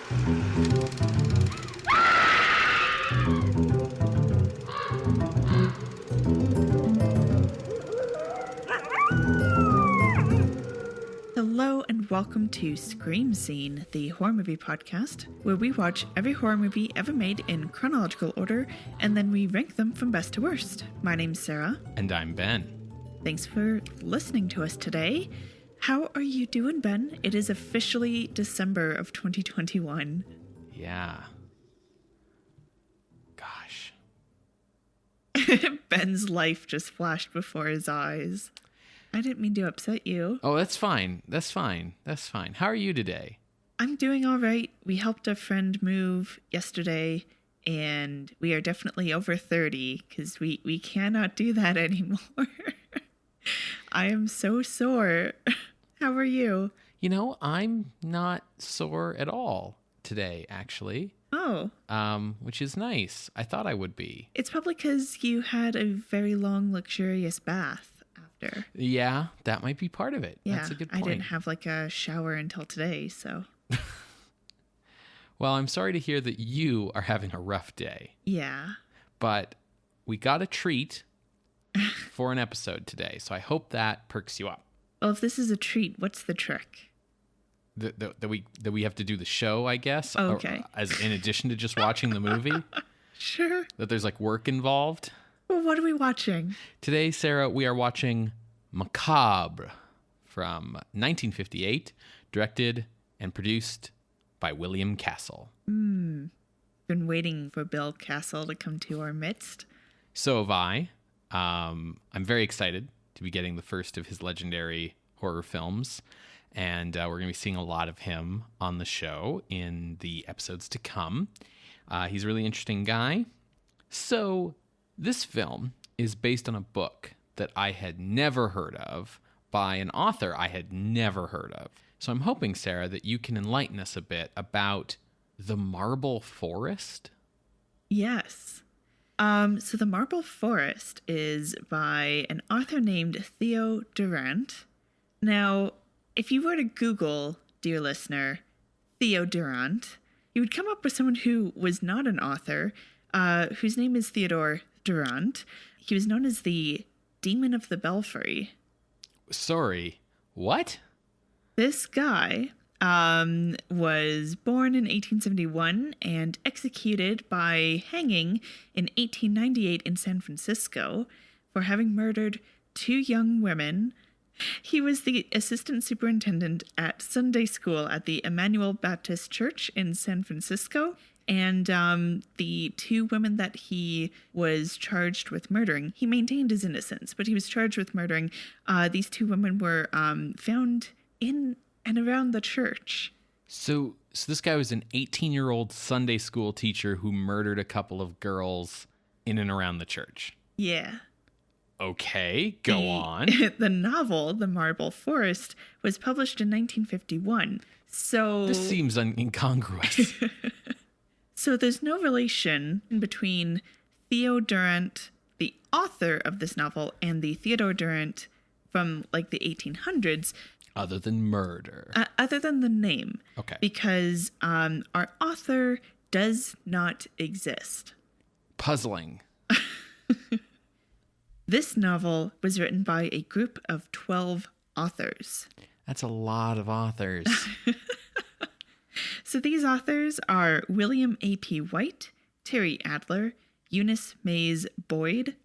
Hello and welcome to Scream Scene, the horror movie podcast, where we watch every horror movie ever made in chronological order, and then we rank them from best to worst. My name's Sarah. And I'm Ben. Thanks for listening to us today. How are you doing, Ben? It is officially December of 2021. Yeah. Gosh. Ben's life just flashed before his eyes. I didn't mean to upset you. Oh, that's fine. That's fine. How are you today? I'm doing all right. We helped a friend move yesterday, and we are definitely over 30 because we cannot do that anymore. I am so sore. How are you? You know, I'm not sore at all today, actually. Oh. Which is nice. I thought I would be. It's probably because you had a very long, luxurious bath. Yeah, that might be part of it. Yeah, that's a good point. I didn't have like a shower until today, so. Well, I'm sorry to hear that you are having a rough day. Yeah. But we got a treat for an episode today, so I hope that perks you up. Well, if this is a treat, what's the trick? That we have to do the show, I guess. Oh, okay. As in addition to just watching the movie. Sure. That there's like work involved. Well, what are we watching? Today, Sarah, we are watching MACABRE from 1958, directed and produced by William Castle. Been waiting for Bill Castle to come to our midst. So have I. I'm very excited to be getting the first of his legendary horror films, and we're going to be seeing a lot of him on the show in the episodes to come. He's a really interesting guy. So this film is based on a book that I had never heard of by an author I had never heard of. So I'm hoping, Sarah, that you can enlighten us a bit about The Marble Forest. Yes. So The Marble Forest is by an author named Theo Durrant. Now, if you were to Google, dear listener, Theo Durrant, you would come up with someone who was not an author, whose name is Theodore Durrant. He was known as the Demon of the Belfry. Sorry, what? This guy was born in 1871 and executed by hanging in 1898 in San Francisco for having murdered 2 young women. He was the assistant superintendent at Sunday school at the Emmanuel Baptist Church in San Francisco. And the 2 women that he was charged with murdering, he maintained his innocence, but he was charged with murdering. These 2 women were found in and around the church. So this guy was an 18-year-old Sunday school teacher who murdered a couple of girls in and around the church. Yeah. Okay, go on. The novel, The Marble Forest, was published in 1951. So this seems incongruous. So there's no relation between Theo Durrant, the author of this novel, and the Theodore Durrant from like the 1800s. Other than murder. Other than the name. Okay. Because our author does not exist. Puzzling. This novel was written by a group of 12 authors. That's a lot of authors. So these authors are William A.P. White, Terry Adler, Eunice Mays Boyd,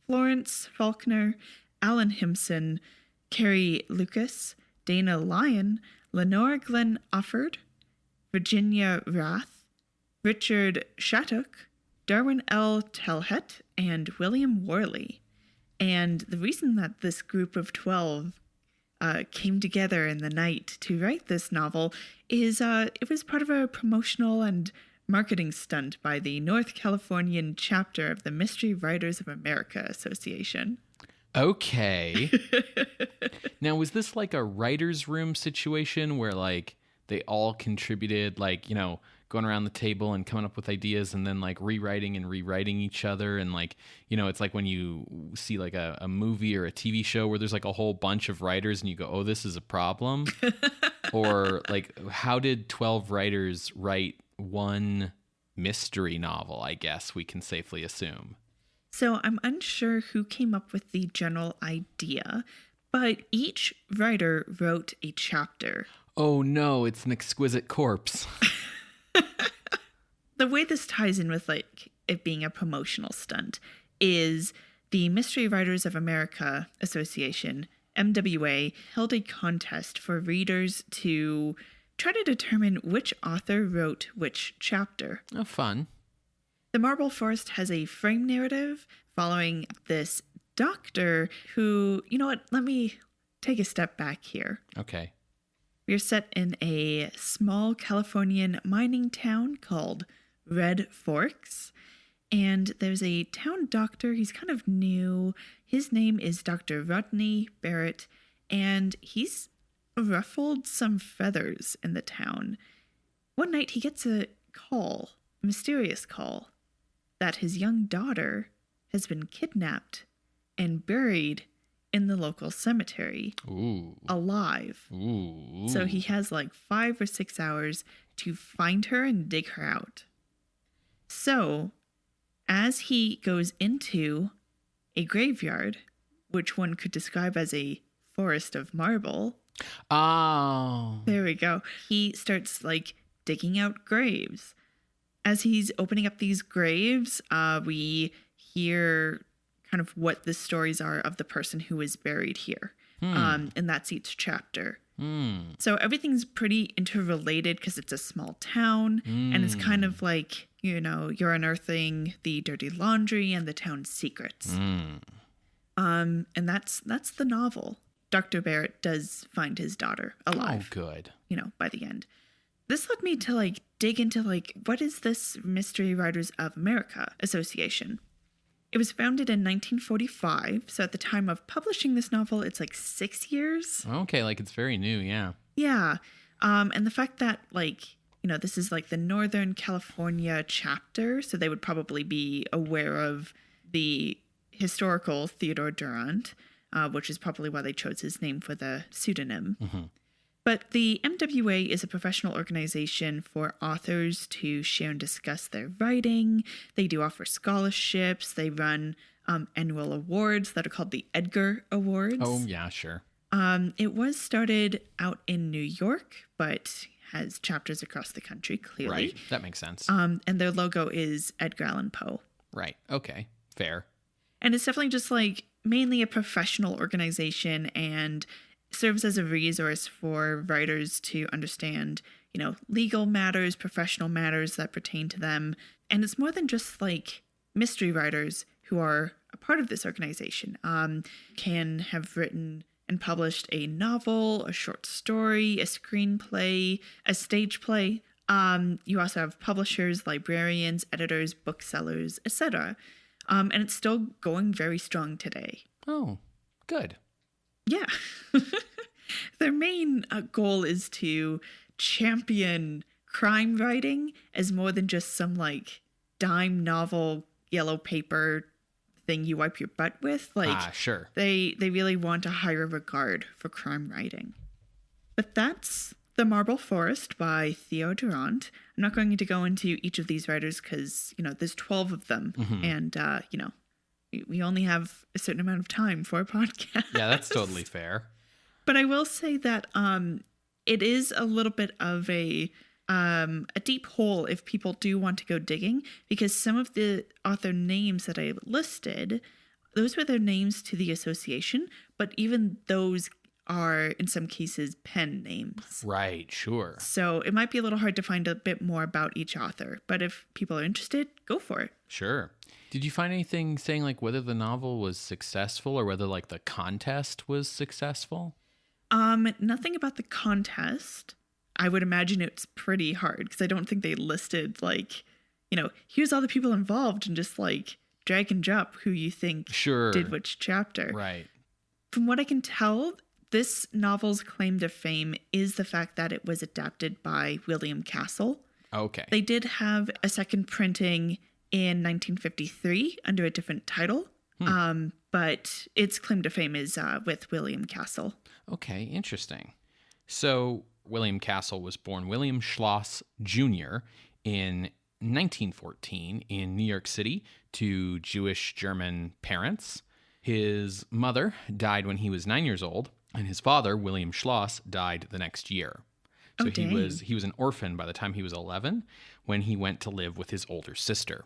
Florence Faulkner, Alan Himpson, Carrie Lucas, Dana Lyon, Lenore Glenn Ufford, Virginia Rath, Richard Shattuck, Darwin L. Telhet, and William Worley. And the reason that this group of 12 came together in the night to write this novel is it was part of a promotional and marketing stunt by the North Californian chapter of the Mystery Writers of America Association. Okay. Now, was this like a writer's room situation where like they all contributed, like, you know, going around the table and coming up with ideas and then like rewriting each other? And like, you know, it's like when you see like a movie or a TV show where there's like a whole bunch of writers and you go, oh, this is a problem. Or like, how did 12 writers write one mystery novel, I guess we can safely assume? So I'm unsure who came up with the general idea, but each writer wrote a chapter. Oh no, it's an exquisite corpse. The way this ties in with like it being a promotional stunt is the Mystery Writers of America Association, MWA, held a contest for readers to try to determine which author wrote which chapter. Oh, fun. The Marble Forest has a frame narrative following this doctor who, you know what, let me take a step back here. Okay. We're set in a small Californian mining town called Red Forks. And there's a town doctor. He's kind of new. His name is Dr. Rodney Barrett. And he's ruffled some feathers in the town. One night he gets a call, a mysterious call, that his young daughter has been kidnapped and buried in the local cemetery. Ooh. Alive. Ooh. So he has like 5 or 6 hours to find her and dig her out. So, as he goes into a graveyard, which one could describe as a forest of marble. Oh. There we go. He starts like digging out graves. As he's opening up these graves, we hear kind of what the stories are of the person who is buried here. And that's each chapter. So everything's pretty interrelated because it's a small town and it's kind of like, you know, you're unearthing the dirty laundry and the town's secrets. And that's the novel. Dr. Barrett does find his daughter alive. Oh, good. You know, by the end. This led me to like dig into like, what is this Mystery Writers of America Association? It was founded in 1945, so at the time of publishing this novel, it's like 6 years. Okay, like it's very new, yeah. Yeah. And the fact that, like, you know, this is like the Northern California chapter, so they would probably be aware of the historical Theo Durrant, which is probably why they chose his name for the pseudonym. But the MWA is a professional organization for authors to share and discuss their writing. They do offer scholarships. They run annual awards that are called the Edgar Awards. Oh, yeah, sure. It was started out in New York, but has chapters across the country, clearly. Right, that makes sense. And their logo is Edgar Allan Poe. Right, okay, fair. And it's definitely just like mainly a professional organization and serves as a resource for writers to understand, you know, legal matters, professional matters that pertain to them. And it's more than just like mystery writers who are a part of this organization. Can have written and published a novel, a short story, a screenplay, a stage play. You also have publishers, librarians, editors, booksellers, etc. And it's still going very strong today. Oh, good. Yeah. Their main goal is to champion crime writing as more than just some like dime novel yellow paper thing you wipe your butt with. Like, sure. They really want a higher regard for crime writing. But that's The Marble Forest by Theo Durrant. I'm not going to go into each of these writers because, you know, there's 12 of them. And, you know, we only have a certain amount of time for a podcast. Yeah, that's totally fair. But I will say that it is a little bit of a deep hole if people do want to go digging, because some of the author names that I listed, those were their names to the association, but even those are in some cases pen names. Right, sure. So it might be a little hard to find a bit more about each author, but if people are interested, go for it. Sure. Did you find anything saying like whether the novel was successful or whether like the contest was successful? Nothing about the contest. I would imagine it's pretty hard because I don't think they listed like, you know, here's all the people involved and just like drag and drop who you think did which chapter. Right. From what I can tell, this novel's claim to fame is the fact that it was adapted by William Castle. Okay. They did have a second printing in 1953 under a different title, but its claim to fame is with William Castle. Okay, interesting. So William Castle was born William Schloss Jr. in 1914 in New York City to Jewish German parents. His mother died when he was 9 years old, and his father, William Schloss, died the next year. So he was an orphan by the time he was 11 when he went to live with his older sister.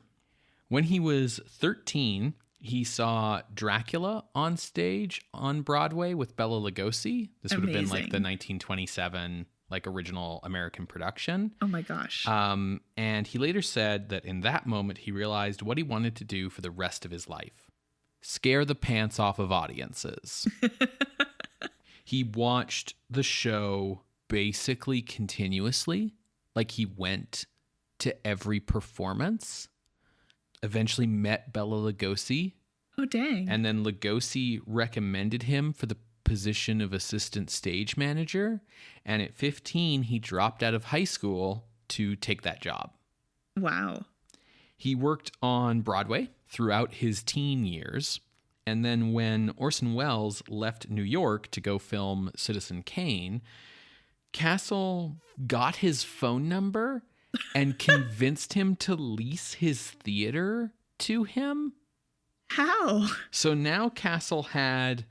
When he was 13, he saw Dracula on stage on Broadway with Bela Lugosi. This would have been like the 1927 original American production. Oh my gosh. And he later said that in that moment he realized what he wanted to do for the rest of his life. Scare the pants off of audiences. He watched the show basically continuously. He went to every performance. Eventually met Bela Lugosi. Oh, dang. And then Lugosi recommended him for the position of assistant stage manager. And at 15, he dropped out of high school to take that job. Wow. He worked on Broadway throughout his teen years. And then when Orson Welles left New York to go film Citizen Kane, Castle got his phone number and convinced him to lease his theater to him. How? So now Castle had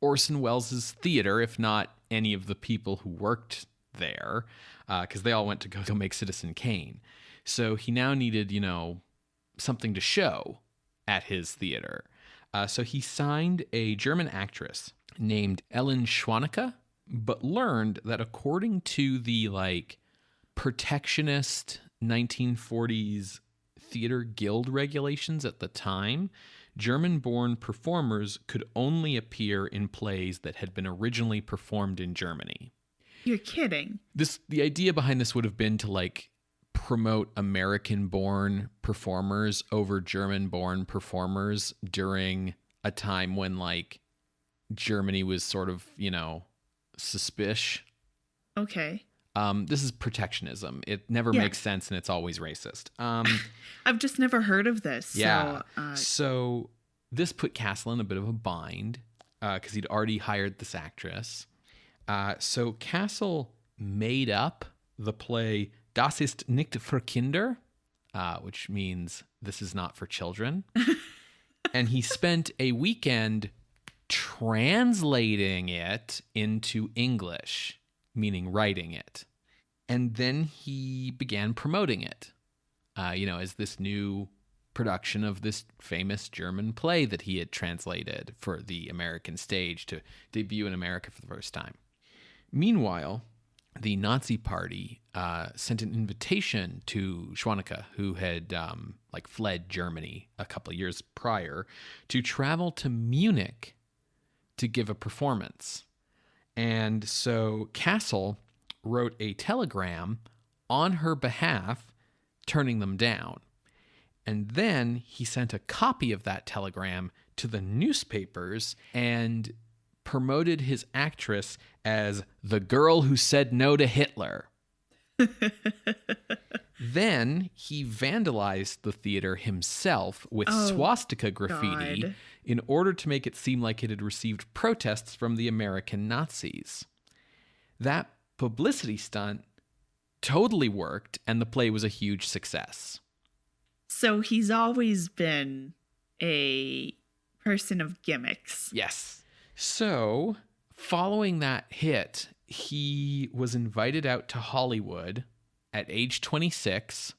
Orson Welles' theater, if not any of the people who worked there, because they all went to go make Citizen Kane. So he now needed, something to show at his theater. So he signed a German actress named Ellen Schwanecke, but learned that according to the protectionist 1940s theater guild regulations at the time, German-born performers could only appear in plays that had been originally performed in Germany. You're kidding. The idea behind this would have been to promote American-born performers over German-born performers during a time when Germany was sort of, suspicious. Okay. This is protectionism. It never makes sense, and it's always racist. I've just never heard of this. Yeah. So this put Castle in a bit of a bind because he'd already hired this actress. So Castle made up the play Das ist nicht für Kinder, which means this is not for children. And he spent a weekend translating it into English, meaning writing it. And then he began promoting it, as this new production of this famous German play that he had translated for the American stage to debut in America for the first time. Meanwhile, the Nazi Party sent an invitation to Schwanecke, who had fled Germany a couple of years prior, to travel to Munich to give a performance. And so Castle wrote a telegram on her behalf, turning them down. And then he sent a copy of that telegram to the newspapers and promoted his actress as the girl who said no to Hitler. Then he vandalized the theater himself with swastika graffiti in order to make it seem like it had received protests from the American Nazis. That publicity stunt totally worked, and the play was a huge success. So he's always been a person of gimmicks. Yes. So, following that hit, he was invited out to Hollywood at age 26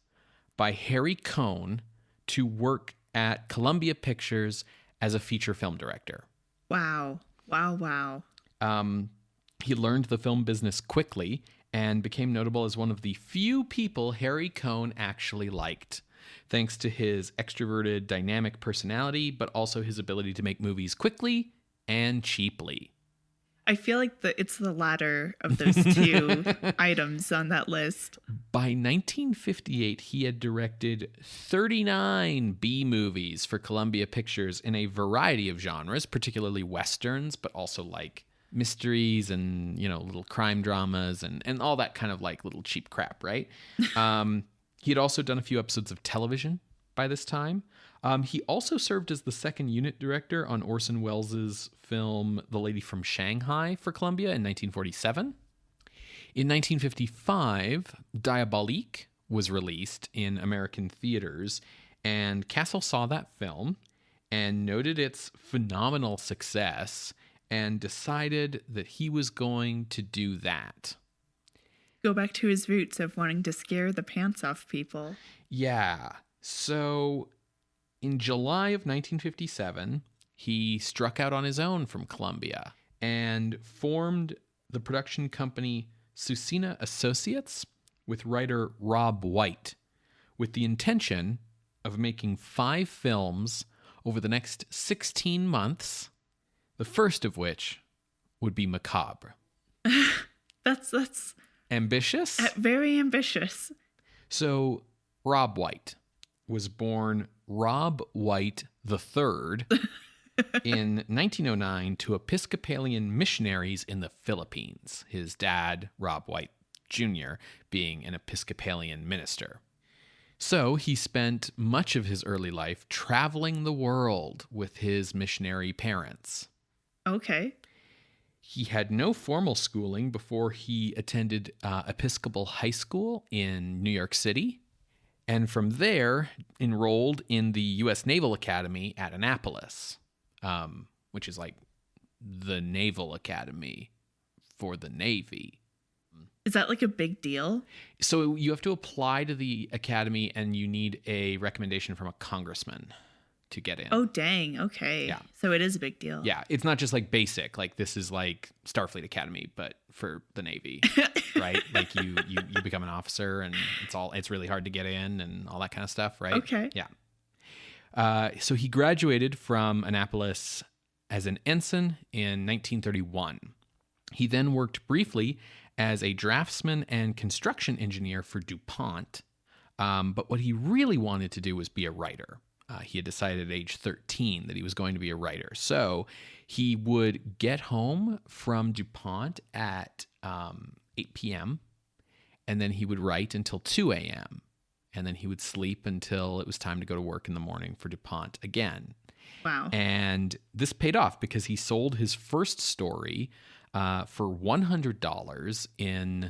by Harry Cohn to work at Columbia Pictures as a feature film director. Wow. He learned the film business quickly and became notable as one of the few people Harry Cohn actually liked, thanks to his extroverted, dynamic personality, but also his ability to make movies quickly and cheaply. I feel like it's the latter of those two items on that list. By 1958, he had directed 39 B movies for Columbia Pictures in a variety of genres, particularly westerns, but also mysteries and, little crime dramas and all that kind of little cheap crap, right? He had also done a few episodes of television by this time. He also served as the second unit director on Orson Welles' film The Lady from Shanghai for Columbia in 1947. In 1955, Diabolique was released in American theaters, and Castle saw that film and noted its phenomenal success and decided that he was going to do that. Go back to his roots of wanting to scare the pants off people. Yeah. So in July of 1957, he struck out on his own from Columbia and formed the production company Susina Associates with writer Robb White, with the intention of making 5 films over the next 16 months, the first of which would be MACABRE. That's ambitious? Very ambitious. So Robb White was born Robb White III in 1909 to Episcopalian missionaries in the Philippines, his dad, Robb White Jr., being an Episcopalian minister. So he spent much of his early life traveling the world with his missionary parents. Okay. He had no formal schooling before he attended Episcopal High School in New York City, and from there enrolled in the U.S. Naval Academy at Annapolis, which is like the Naval Academy for the Navy. Is that like a big deal? So you have to apply to the academy, and you need a recommendation from a congressman to get in. Oh, dang. Okay. Yeah. So it is a big deal. Yeah. It's not just like basic, like this is like Starfleet Academy, but for the Navy, right? Like you become an officer, and it's really hard to get in and all that kind of stuff, right? Okay. Yeah. So he graduated from Annapolis as an ensign in 1931. He then worked briefly as a draftsman and construction engineer for DuPont. But what he really wanted to do was be a writer. He had decided at age 13 that he was going to be a writer. So he would get home from DuPont at 8 p.m., and then he would write until 2 a.m., and then he would sleep until it was time to go to work in the morning for DuPont again. Wow. And this paid off because he sold his first story for $100 in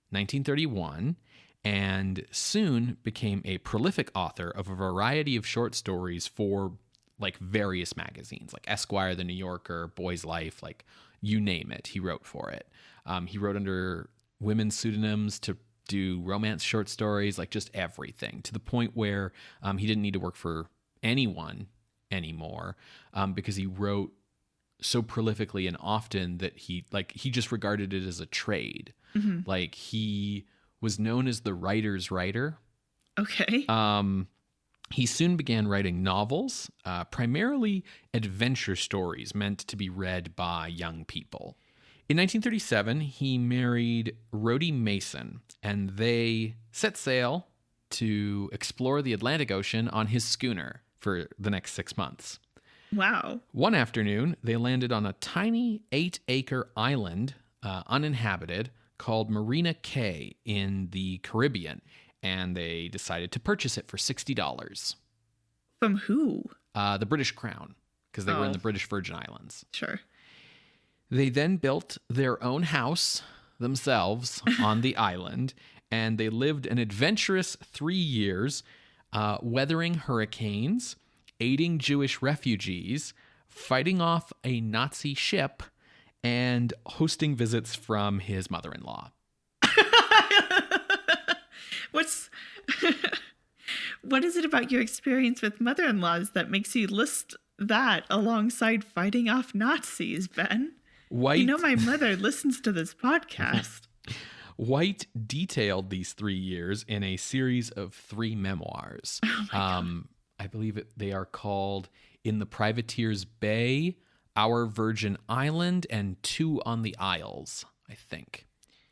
1931, and soon became a prolific author of a variety of short stories for like various magazines, like Esquire, The New Yorker, Boy's Life, like you name it, he wrote for it. He wrote under women's pseudonyms to do romance short stories, like just everything, to the point where he didn't need to work for anyone anymore because he wrote so prolifically and often that he just regarded it as a trade. Mm-hmm. Like he was known as the writer's writer. Okay. He soon began writing novels, primarily adventure stories meant to be read by young people. In 1937, he married Rhodey Mason, and they set sail to explore the Atlantic Ocean on his schooner for the next 6 months. Wow. One afternoon, they landed on a tiny 8-acre island, uninhabited, called Marina Cay in the Caribbean, and they decided to purchase it for $60. From who? The British Crown, because they were in the British Virgin Islands. Sure. They then built their own house themselves on the island, and they lived an adventurous 3 years, weathering hurricanes, aiding Jewish refugees, fighting off a Nazi ship, and hosting visits from his mother-in-law. What is it about your experience with mother-in-laws that makes you list that alongside fighting off Nazis, Ben? White, you know my mother listens to this podcast. White detailed these 3 years in a series of 3 memoirs. Oh my God. I believe they are called In the Privateer's Bay, Our Virgin Island, and 2 on the Isles, I think.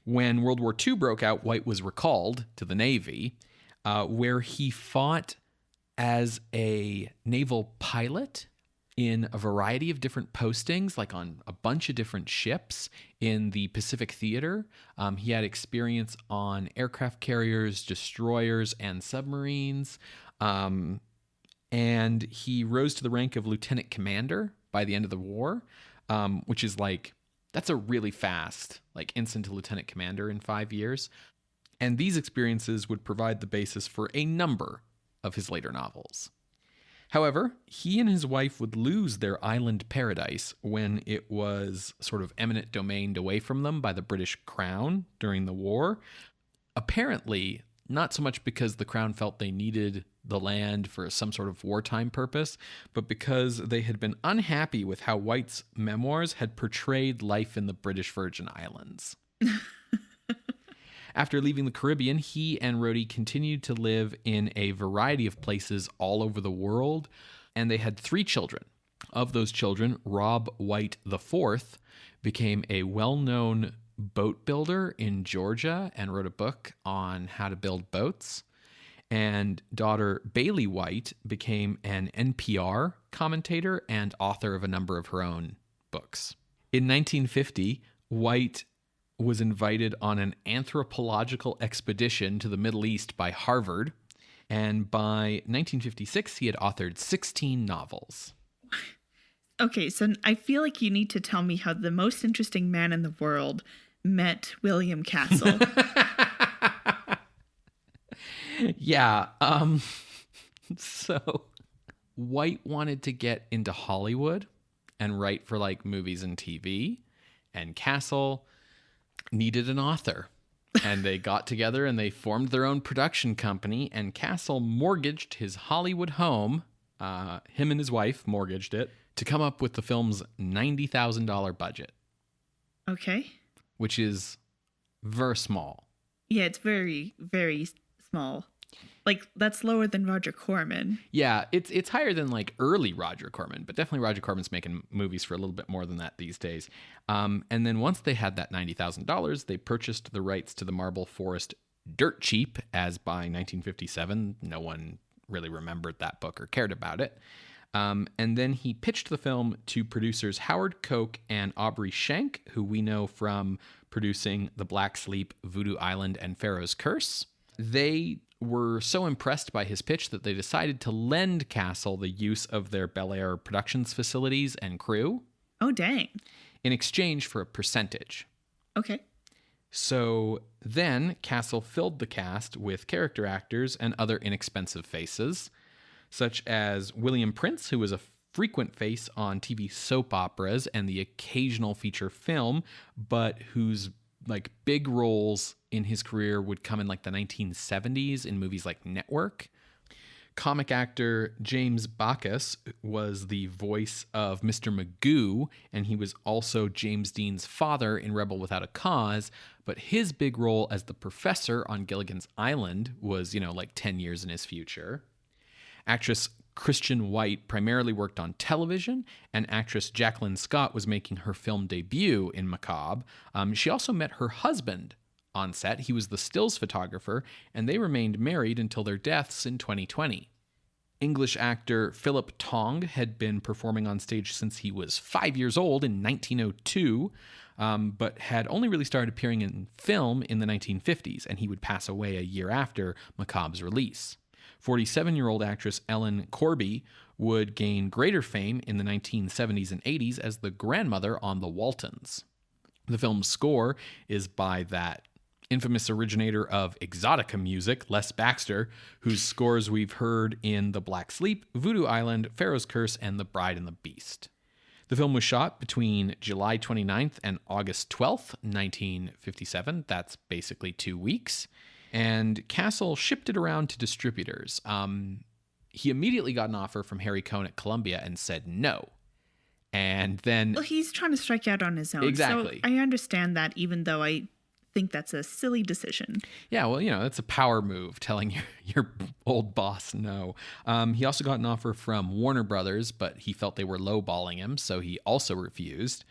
When World War II broke out, White was recalled to the Navy, where he fought as a naval pilot in a variety of different postings, like on a bunch of different ships in the Pacific Theater. He had experience on aircraft carriers, destroyers, and submarines. And he rose to the rank of lieutenant commander by the end of the war, which is like That's a really fast, like instant to lieutenant commander in 5 years. And these experiences would provide the basis for a number of his later novels. However, he and his wife would lose their island paradise when it was sort of eminent domained away from them by the British Crown during the war. Apparently, not so much because the Crown felt they needed the land for some sort of wartime purpose, but because they had been unhappy with how White's memoirs had portrayed life in the British Virgin Islands. After leaving the Caribbean, he and Rhodey continued to live in a variety of places all over the world, and they had 3 children. Of those children, Robb White IV became a well-known boat builder in Georgia and wrote a book on how to build boats. And daughter Bailey White became an NPR commentator and author of a number of her own books. In 1950, White was invited on an anthropological expedition to the Middle East by Harvard, and by 1956, he had authored 16 novels. Okay, so I feel like you need to tell me how the most interesting man in the world met William Castle. Yeah, so White wanted to get into Hollywood and write for like movies and TV, and Castle needed an author. And they got together and they formed their own production company, and Castle mortgaged his Hollywood home, him and his wife mortgaged it, to come up with the film's $90,000 budget. Okay. Which is very small. Yeah, it's very, very small. Like, that's lower than Roger Corman. Yeah, it's higher than like early Roger Corman, but definitely Roger Corman's making movies for a little bit more than that these days. And then once they had that $90,000, they purchased the rights to the Marble Forest dirt cheap, as by 1957, no one really remembered that book or cared about it. And then he pitched the film to producers Howard Koch and Aubrey Schenck, who we know from producing The Black Sleep, Voodoo Island, and Pharaoh's Curse. They were so impressed by his pitch that they decided to lend Castle the use of their Bel Air Productions facilities and crew. Oh, dang. In exchange for a percentage. Okay. So then Castle filled the cast with character actors and other inexpensive faces, such as William Prince, who was a frequent face on TV soap operas and the occasional feature film, but whose like big roles in his career would come in like the 1970s in movies like Network. Comic actor James Bacchus was the voice of Mr. Magoo, and he was also James Dean's father in Rebel Without a Cause, but his big role as the professor on Gilligan's Island was, like 10 years in his future. Actress Christian White primarily worked on television, and actress Jacqueline Scott was making her film debut in Macabre. She also met her husband on set. He was the stills photographer, and they remained married until their deaths in 2020. English actor Philip Tonge had been performing on stage since he was 5 years old in 1902, but had only really started appearing in film in the 1950s, and he would pass away a year after Macabre's release. 47-year-old actress Ellen Corby would gain greater fame in the 1970s and 80s as the grandmother on The Waltons. The film's score is by that infamous originator of exotica music, Les Baxter, whose scores we've heard in The Black Sleep, Voodoo Island, Pharaoh's Curse, and The Bride and the Beast. The film was shot between July 29th and August 12th, 1957. That's basically 2 weeks. And Castle shipped it around to distributors. He immediately got an offer from Harry Cohn at Columbia and said no. And then... Well, he's trying to strike out on his own. Exactly. So I understand that, even though I think that's a silly decision. Yeah, well, it's a power move, telling your old boss no. He also got an offer from Warner Brothers, but he felt they were lowballing him, so he also refused.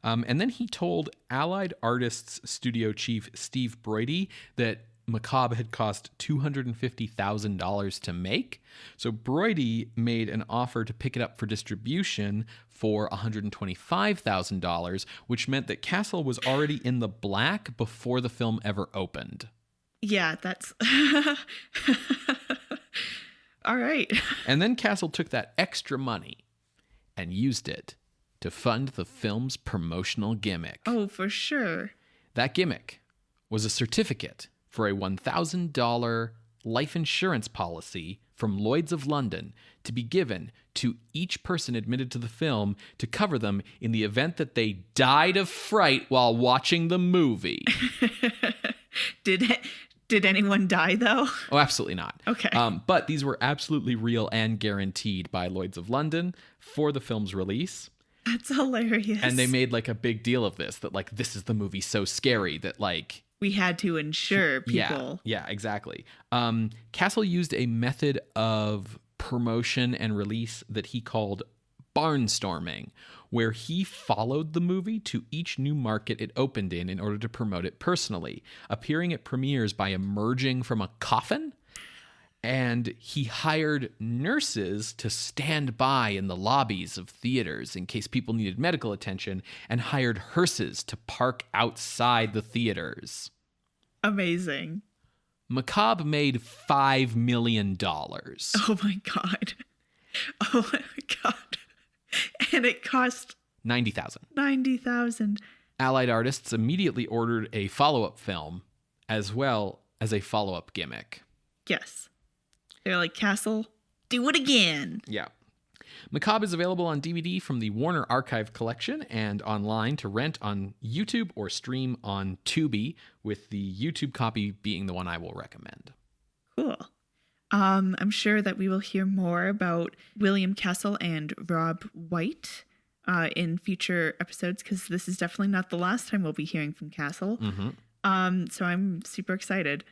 And then he told Allied Artists studio chief Steve Broidy that Macabre had cost $250,000 to make. So Broidy made an offer to pick it up for distribution for $125,000, which meant that Castle was already in the black before the film ever opened. Yeah, that's... All right. And then Castle took that extra money and used it to fund the film's promotional gimmick. Oh, for sure. That gimmick was a certificate for a $1,000 life insurance policy from Lloyd's of London to be given to each person admitted to the film to cover them in the event that they died of fright while watching the movie. Did anyone die, though? Oh, absolutely not. Okay. But these were absolutely real and guaranteed by Lloyd's of London for the film's release. That's hilarious. And they made like a big deal of this, that like this is the movie so scary that like we had to insure people. Yeah, exactly. Castle used a method of promotion and release that he called barnstorming, where he followed the movie to each new market it opened in order to promote it personally, appearing at premieres by emerging from a coffin. And he hired nurses to stand by in the lobbies of theaters in case people needed medical attention, and hired hearses to park outside the theaters. Amazing. Macabre made $5 million. Oh my God. Oh my God. And it cost $90,000. $90,000. Allied artists immediately ordered a follow-up film as well as a follow-up gimmick. Yes. They're like, Castle, do it again. Yeah. Macabre is available on DVD from the Warner Archive collection and online to rent on YouTube or stream on Tubi, with the YouTube copy being the one I will recommend. Cool. I'm sure that we will hear more about William Castle and Robb White in future episodes, because this is definitely not the last time we'll be hearing from Castle. Mm-hmm. So I'm super excited.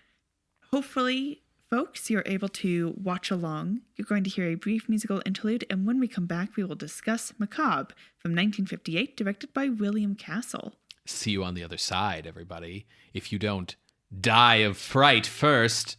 Hopefully, folks, you're able to watch along. You're going to hear a brief musical interlude, and when we come back, we will discuss Macabre from 1958, directed by William Castle. See you on the other side, everybody. If you don't die of fright first.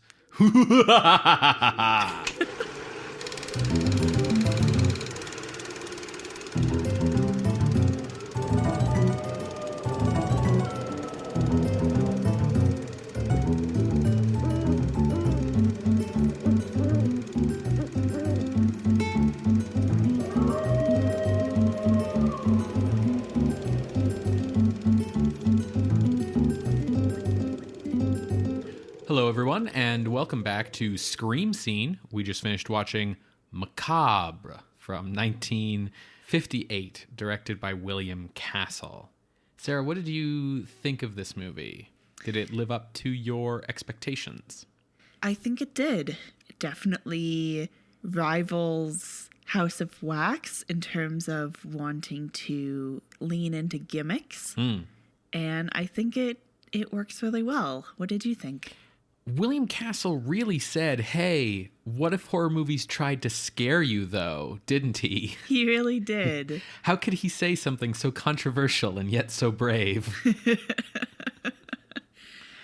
Hello, everyone, and welcome back to Scream Scene. We just finished watching Macabre from 1958, directed by William Castle. Sarah, what did you think of this movie? Did it live up to your expectations? I think it did. It definitely rivals House of Wax in terms of wanting to lean into gimmicks. And I think it works really well. What did you think? William Castle really said, hey, what if horror movies tried to scare you, though, didn't he? He really did. How could he say something so controversial and yet so brave?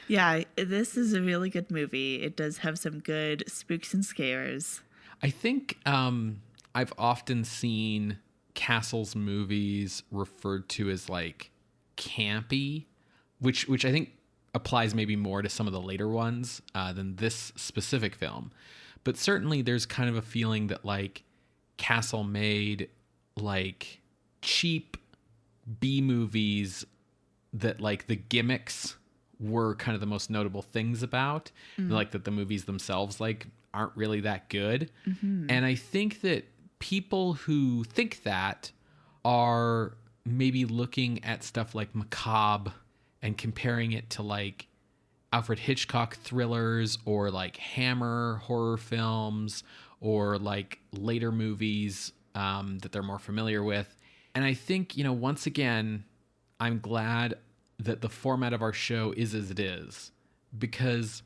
Yeah, this is a really good movie. It does have some good spooks and scares. I think I've often seen Castle's movies referred to as, like, campy, which I think applies maybe more to some of the later ones than this specific film. But certainly there's kind of a feeling that like Castle made like cheap B movies that like the gimmicks were kind of the most notable things about. Like that the movies themselves like aren't really that good. And I think that people who think that are maybe looking at stuff like Macabre and comparing it to like Alfred Hitchcock thrillers or like Hammer horror films or like later movies that they're more familiar with. And I think, you know, once again, I'm glad that the format of our show is as it is, because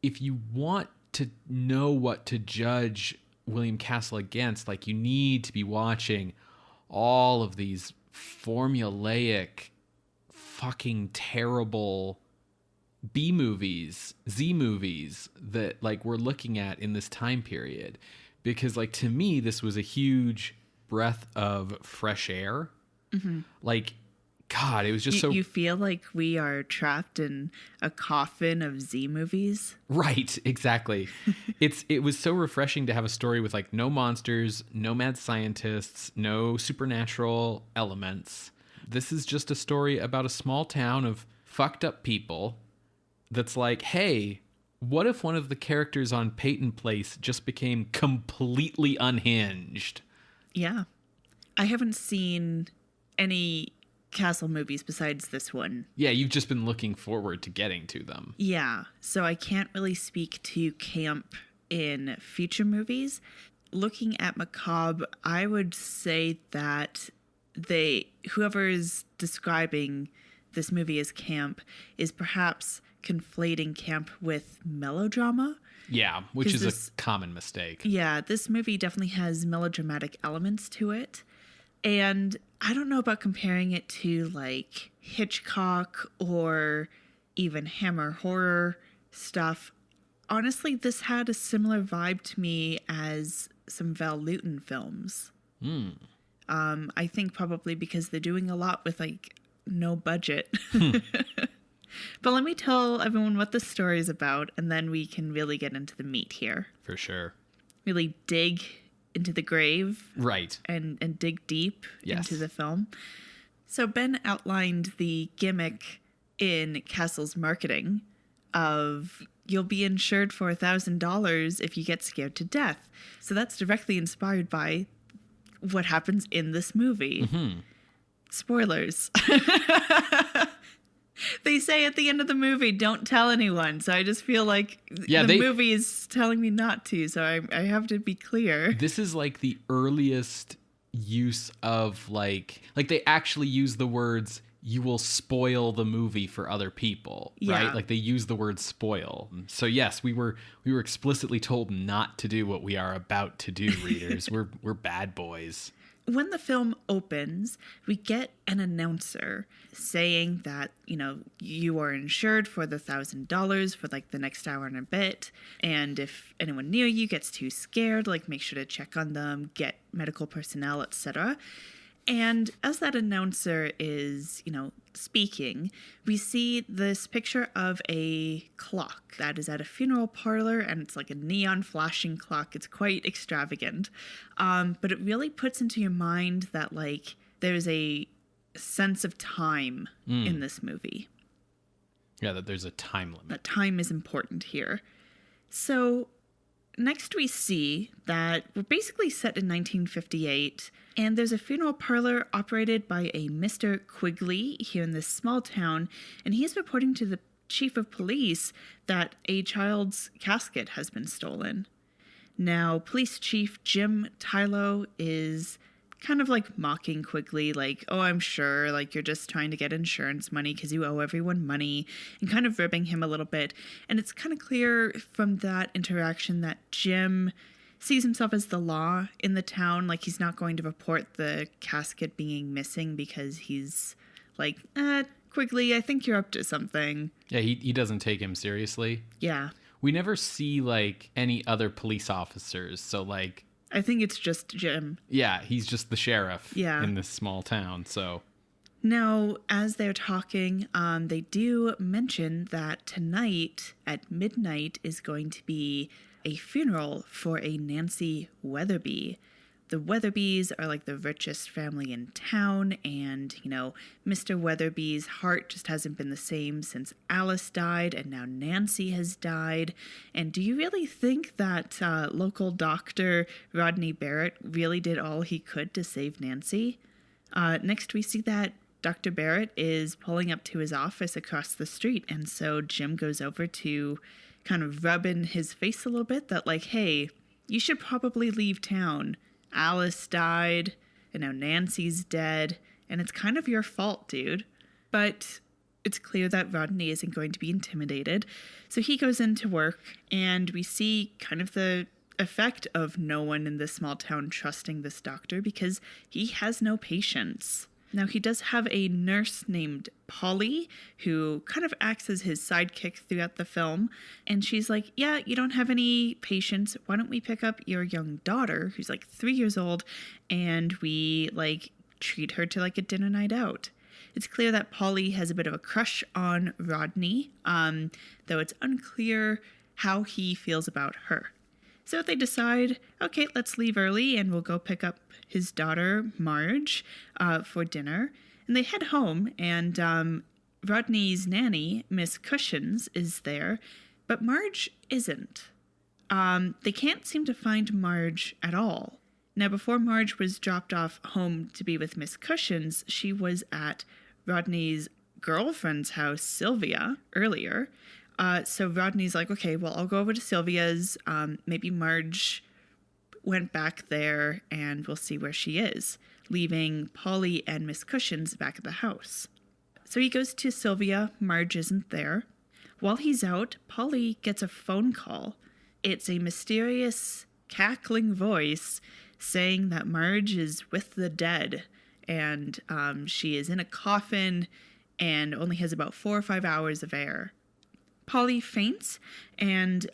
if you want to know what to judge William Castle against, like you need to be watching all of these formulaic fucking terrible B movies, Z movies that like we're looking at in this time period. Because like to me, this was a huge breath of fresh air. Like God, it was just You feel like we are trapped in a coffin of Z movies. Right, exactly. It was so refreshing to have a story with like no monsters, no mad scientists, no supernatural elements. This is just a story about a small town of fucked up people that's like, hey, what if one of the characters on Peyton Place just became completely unhinged? Yeah. I haven't seen any Castle movies besides this one. Yeah, you've just been looking forward to getting to them. Yeah, so I can't really speak to camp in future movies. Looking at MACABRE, I would say that whoever is describing this movie as camp is perhaps conflating camp with melodrama. Yeah, which is a common mistake. Yeah, this movie definitely has melodramatic elements to it. And I don't know about comparing it to like Hitchcock or even Hammer horror stuff. Honestly, this had a similar vibe to me as some Val Lewton films. I think probably because they're doing a lot with like no budget. But let me tell everyone what the story is about, and then we can really get into the meat here. For sure. Really dig into the grave. Right. And dig deep Yes. into the film. So Ben outlined the gimmick in Castle's marketing of you'll be insured for $1,000 if you get scared to death. So that's directly inspired by what happens in this movie. Mm-hmm. Spoilers. They say at the end of the movie, don't tell anyone. So I just feel like the movie is telling me not to. So I have to be clear. This is like the earliest use of like they actually use the words, you will spoil the movie for other people, right? Like they use the word spoil. So yes, we were explicitly told not to do what we are about to do, readers. We're bad boys. When the film opens, we get an announcer saying that, you are insured for the $1,000 for like the next hour and a bit. And if anyone near you gets too scared, like make sure to check on them, get medical personnel, etc. And as that announcer is, speaking, we see this picture of a clock that is at a funeral parlor, and it's like a neon flashing clock. It's quite extravagant. But it really puts into your mind that like there's a sense of time in this movie. Yeah, that there's a time limit. That time is important here. So next we see that we're basically set in 1958, and there's a funeral parlor operated by a Mr. Quigley here in this small town, and he's reporting to the chief of police that a child's casket has been stolen. Now, Police Chief Jim Tylo is kind of like mocking Quigley, like, oh, I'm sure, like, you're just trying to get insurance money because you owe everyone money, and kind of ribbing him a little bit. And it's kind of clear from that interaction that Jim sees himself as the law in the town. Like, he's not going to report the casket being missing because he's like, Quigley, I think you're up to something. Yeah, he doesn't take him seriously. Yeah. We never see, like, any other police officers, so, like... I think it's just Jim. Yeah, he's just the sheriff in this small town, so... Now, as they're talking, they do mention that tonight at midnight is going to be a funeral for a Nancy Weatherby. The Weatherbys are like the richest family in town, and, Mr. Weatherby's heart just hasn't been the same since Alice died, and now Nancy has died. And do you really think that local doctor Rodney Barrett really did all he could to save Nancy? Next, we see that Dr. Barrett is pulling up to his office across the street, and so Jim goes over to kind of rub in his face a little bit that, like, hey, you should probably leave town. Alice died, and now Nancy's dead, and it's kind of your fault, dude. But it's clear that Rodney isn't going to be intimidated, so he goes into work, and we see kind of the effect of no one in this small town trusting this doctor because he has no patience. Now, he does have a nurse named Polly who kind of acts as his sidekick throughout the film. And she's like, yeah, you don't have any patience. Why don't we pick up your young daughter, who's like 3 years old, and we like treat her to like a dinner night out. It's clear that Polly has a bit of a crush on Rodney, though it's unclear how he feels about her. So they decide, okay, let's leave early and we'll go pick up his daughter, Marge, for dinner. And they head home, and Rodney's nanny, Miss Cushions, is there, but Marge isn't. They can't seem to find Marge at all. Now, before Marge was dropped off home to be with Miss Cushions, she was at Rodney's girlfriend's house, Sylvia, earlier. So Rodney's like, okay, well, I'll go over to Sylvia's. Maybe Marge went back there and we'll see where she is, leaving Polly and Miss Cushions back at the house. So he goes to Sylvia. Marge isn't there. While he's out, Polly gets a phone call. It's a mysterious, cackling voice saying that Marge is with the dead, and she is in a coffin and only has about 4 or 5 hours of air. Polly faints, and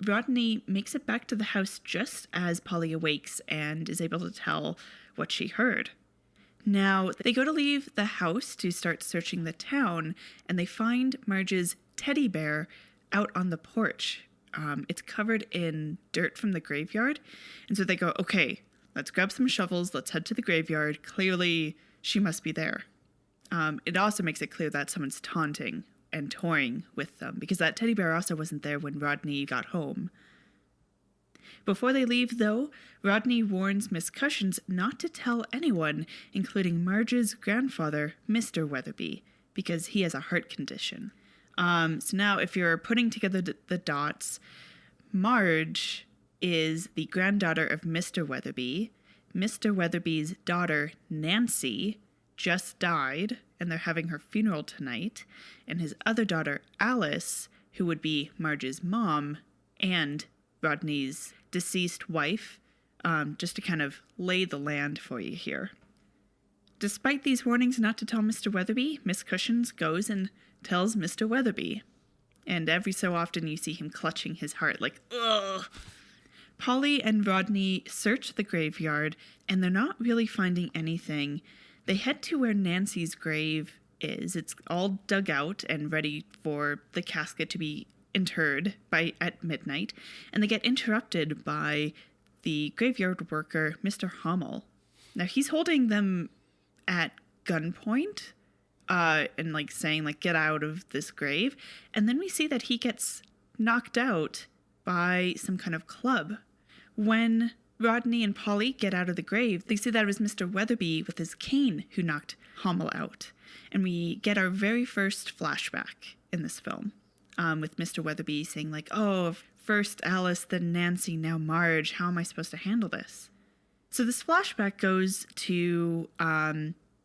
Rodney makes it back to the house just as Polly awakes and is able to tell what she heard. Now, they go to leave the house to start searching the town, and they find Marge's teddy bear out on the porch. It's covered in dirt from the graveyard, and so they go, okay, let's grab some shovels, let's head to the graveyard. Clearly, she must be there. It also makes it clear that someone's taunting and toying with them, because that teddy bear also wasn't there when Rodney got home. Before they leave, though, Rodney warns Miss Cushions not to tell anyone, including Marge's grandfather, Mr. Weatherby, because he has a heart condition. So now, if you're putting together the dots, Marge is the granddaughter of Mr. Weatherby. Mr. Weatherby's daughter, Nancy, just died, and they're having her funeral tonight. And his other daughter, Alice, who would be Marge's mom, and Rodney's deceased wife, just to kind of lay the land for you here. Despite these warnings not to tell Mr. Weatherby, Miss Cushions goes and tells Mr. Weatherby. And every so often you see him clutching his heart like, ugh. Polly and Rodney search the graveyard, and they're not really finding anything. They head to where Nancy's grave is. It's all dug out and ready for the casket to be interred at midnight, and they get interrupted by the graveyard worker, Mr. Hommel. Now, he's holding them at gunpoint, and saying get out of this grave. And then we see that he gets knocked out by some kind of club. When Rodney and Polly get out of the grave, they see that it was Mr. Weatherby with his cane who knocked Hommel out. And we get our very first flashback in this film, with Mr. Weatherby saying oh, first Alice, then Nancy, now Marge. How am I supposed to handle this? So this flashback goes to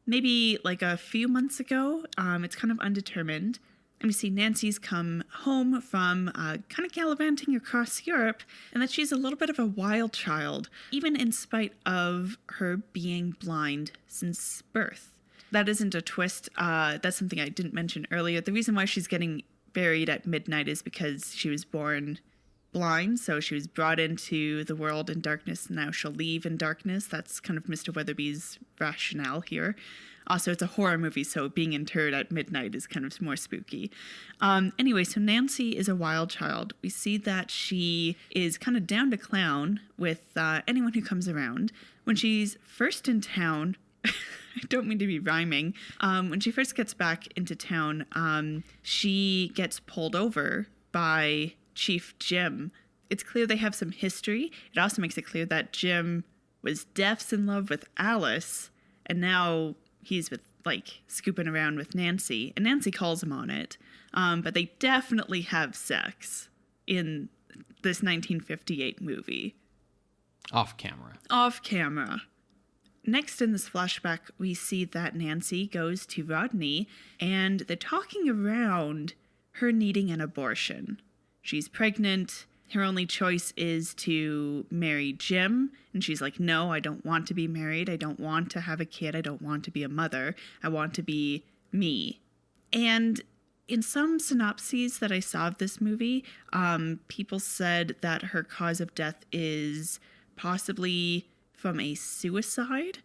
maybe a few months ago. It's kind of undetermined. And we see Nancy's come home from kind of gallivanting across Europe, and that she's a little bit of a wild child, even in spite of her being blind since birth. That isn't a twist. That's something I didn't mention earlier. The reason why she's getting buried at midnight is because she was born blind, so she was brought into the world in darkness, and now she'll leave in darkness. That's kind of Mr. Weatherby's rationale here. Also, it's a horror movie, so being interred at midnight is kind of more spooky. Anyway, so Nancy is a wild child. We see that she is kind of down to clown with anyone who comes around. When she's first in town, I don't mean to be rhyming, when she first gets back into town, she gets pulled over by Chief Jim. It's clear they have some history. It also makes it clear that Jim was deaf in love with Alice, and now he's with scooping around with Nancy, and Nancy calls him on it. But they definitely have sex in this 1958 movie. Off camera. Off camera. Next in this flashback, we see that Nancy goes to Rodney, and they're talking around her needing an abortion. She's pregnant. Her only choice is to marry Jim. And she's like, no, I don't want to be married. I don't want to have a kid. I don't want to be a mother. I want to be me. And in some synopses that I saw of this movie, people said that her cause of death is possibly from a suicide.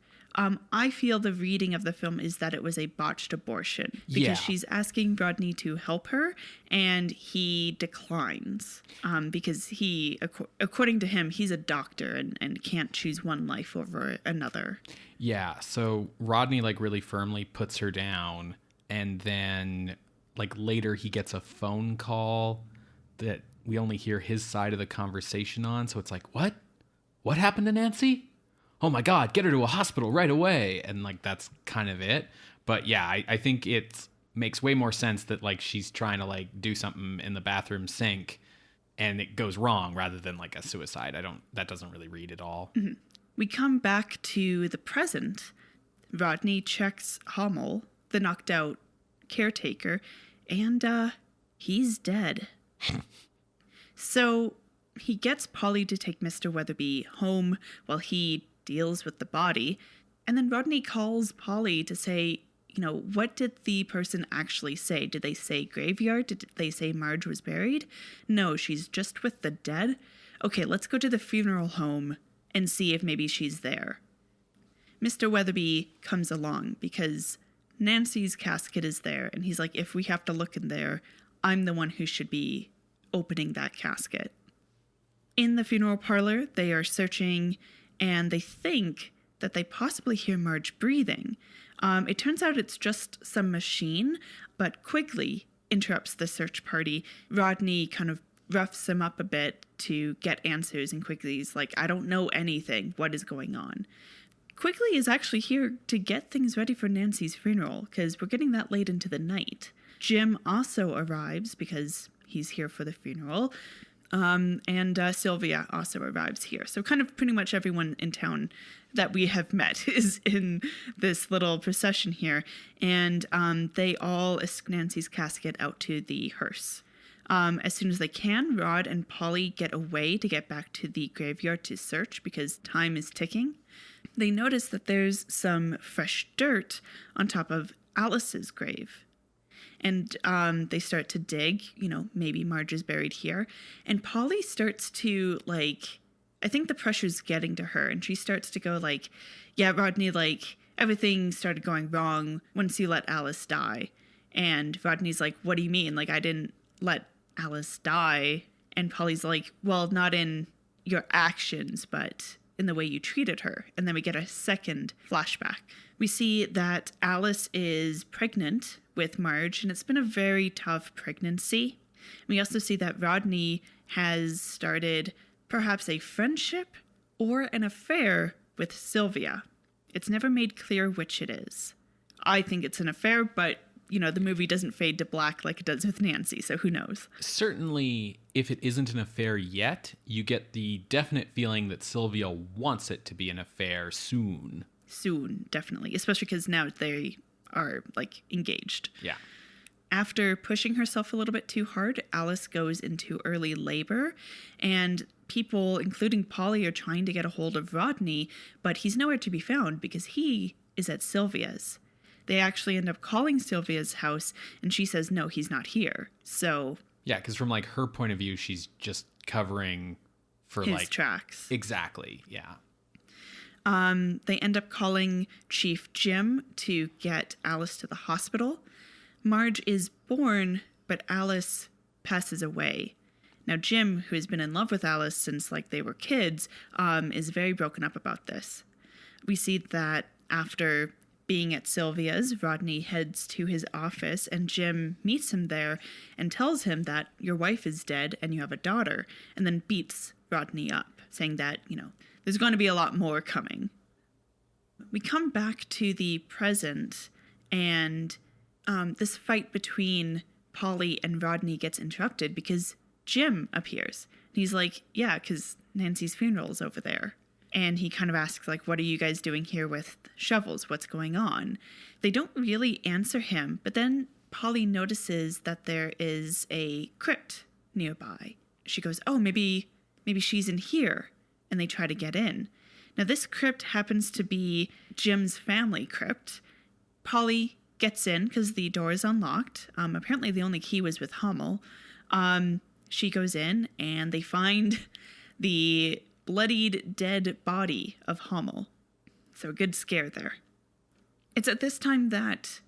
I feel the reading of the film is that it was a botched abortion because she's asking Rodney to help her and he declines because he, according to him, he's a doctor and can't choose one life over another. Yeah. So Rodney like really firmly puts her down, and then like later he gets a phone call that we only hear his side of the conversation on. So it's like, what happened to Nancy? Oh my God, get her to a hospital right away. And like, that's kind of it. But yeah, I think it makes way more sense that like she's trying to like do something in the bathroom sink and it goes wrong rather than like a suicide. That doesn't really read at all. Mm-hmm. We come back to the present. Rodney checks Hummel, the knocked out caretaker, and he's dead. So he gets Polly to take Mr. Weatherby home while he deals with the body. And then Rodney calls Polly to say, what did the person actually say? Did they say graveyard? Did they say Marge was buried? No, she's just with the dead. Okay, let's go to the funeral home and see if maybe she's there. Mr. Weatherby comes along because Nancy's casket is there. And he's like, if we have to look in there, I'm the one who should be opening that casket. In the funeral parlor, they are searching and they think that they possibly hear Marge breathing. It turns out it's just some machine, but Quigley interrupts the search party. Rodney kind of roughs him up a bit to get answers, and Quigley's like, I don't know anything. What is going on? Quigley is actually here to get things ready for Nancy's funeral, because we're getting that late into the night. Jim also arrives because he's here for the funeral. And Sylvia also arrives here. So kind of pretty much everyone in town that we have met is in this little procession here. And they all escort Nancy's casket out to the hearse. As soon as they can, Rod and Polly get away to get back to the graveyard to search because time is ticking. They notice that there's some fresh dirt on top of Alice's grave. And they start to dig, maybe Marge is buried here. And Polly starts to, I think the pressure's getting to her. And she starts to go yeah, Rodney, everything started going wrong once you let Alice die. And Rodney's like, what do you mean? I didn't let Alice die. And Polly's like, well, not in your actions, but in the way you treated her. And then we get a second flashback. We see that Alice is pregnant with Marge, and it's been a very tough pregnancy. We also see that Rodney has started perhaps a friendship or an affair with Sylvia. It's never made clear which it is. I think it's an affair, but, the movie doesn't fade to black like it does with Nancy, so who knows? Certainly, if it isn't an affair yet, you get the definite feeling that Sylvia wants it to be an affair soon. Soon, definitely, especially because now they are engaged. Yeah. After pushing herself a little bit too hard, Alice goes into early labor, and people, including Polly, are trying to get a hold of Rodney, but he's nowhere to be found because he is at Sylvia's. They actually end up calling Sylvia's house, and she says, no, he's not here. So yeah, because from her point of view, she's just covering for his tracks. Exactly. Yeah. They end up calling Chief Jim to get Alice to the hospital. Marge is born, but Alice passes away. Now, Jim, who has been in love with Alice since they were kids, is very broken up about this. We see that after being at Sylvia's, Rodney heads to his office, and Jim meets him there and tells him that your wife is dead and you have a daughter, and then beats Rodney up, saying that, there's going to be a lot more coming. We come back to the present, and this fight between Polly and Rodney gets interrupted because Jim appears. He's like, yeah, because Nancy's funeral's over there. And he kind of asks, what are you guys doing here with shovels? What's going on? They don't really answer him, but then Polly notices that there is a crypt nearby. She goes, oh, maybe she's in here. And they try to get in. Now, this crypt happens to be Jim's family crypt. Polly gets in because the door is unlocked. Apparently, the only key was with Hummel. She goes in, and they find the bloodied, dead body of Hummel. So a good scare there. It's at this time that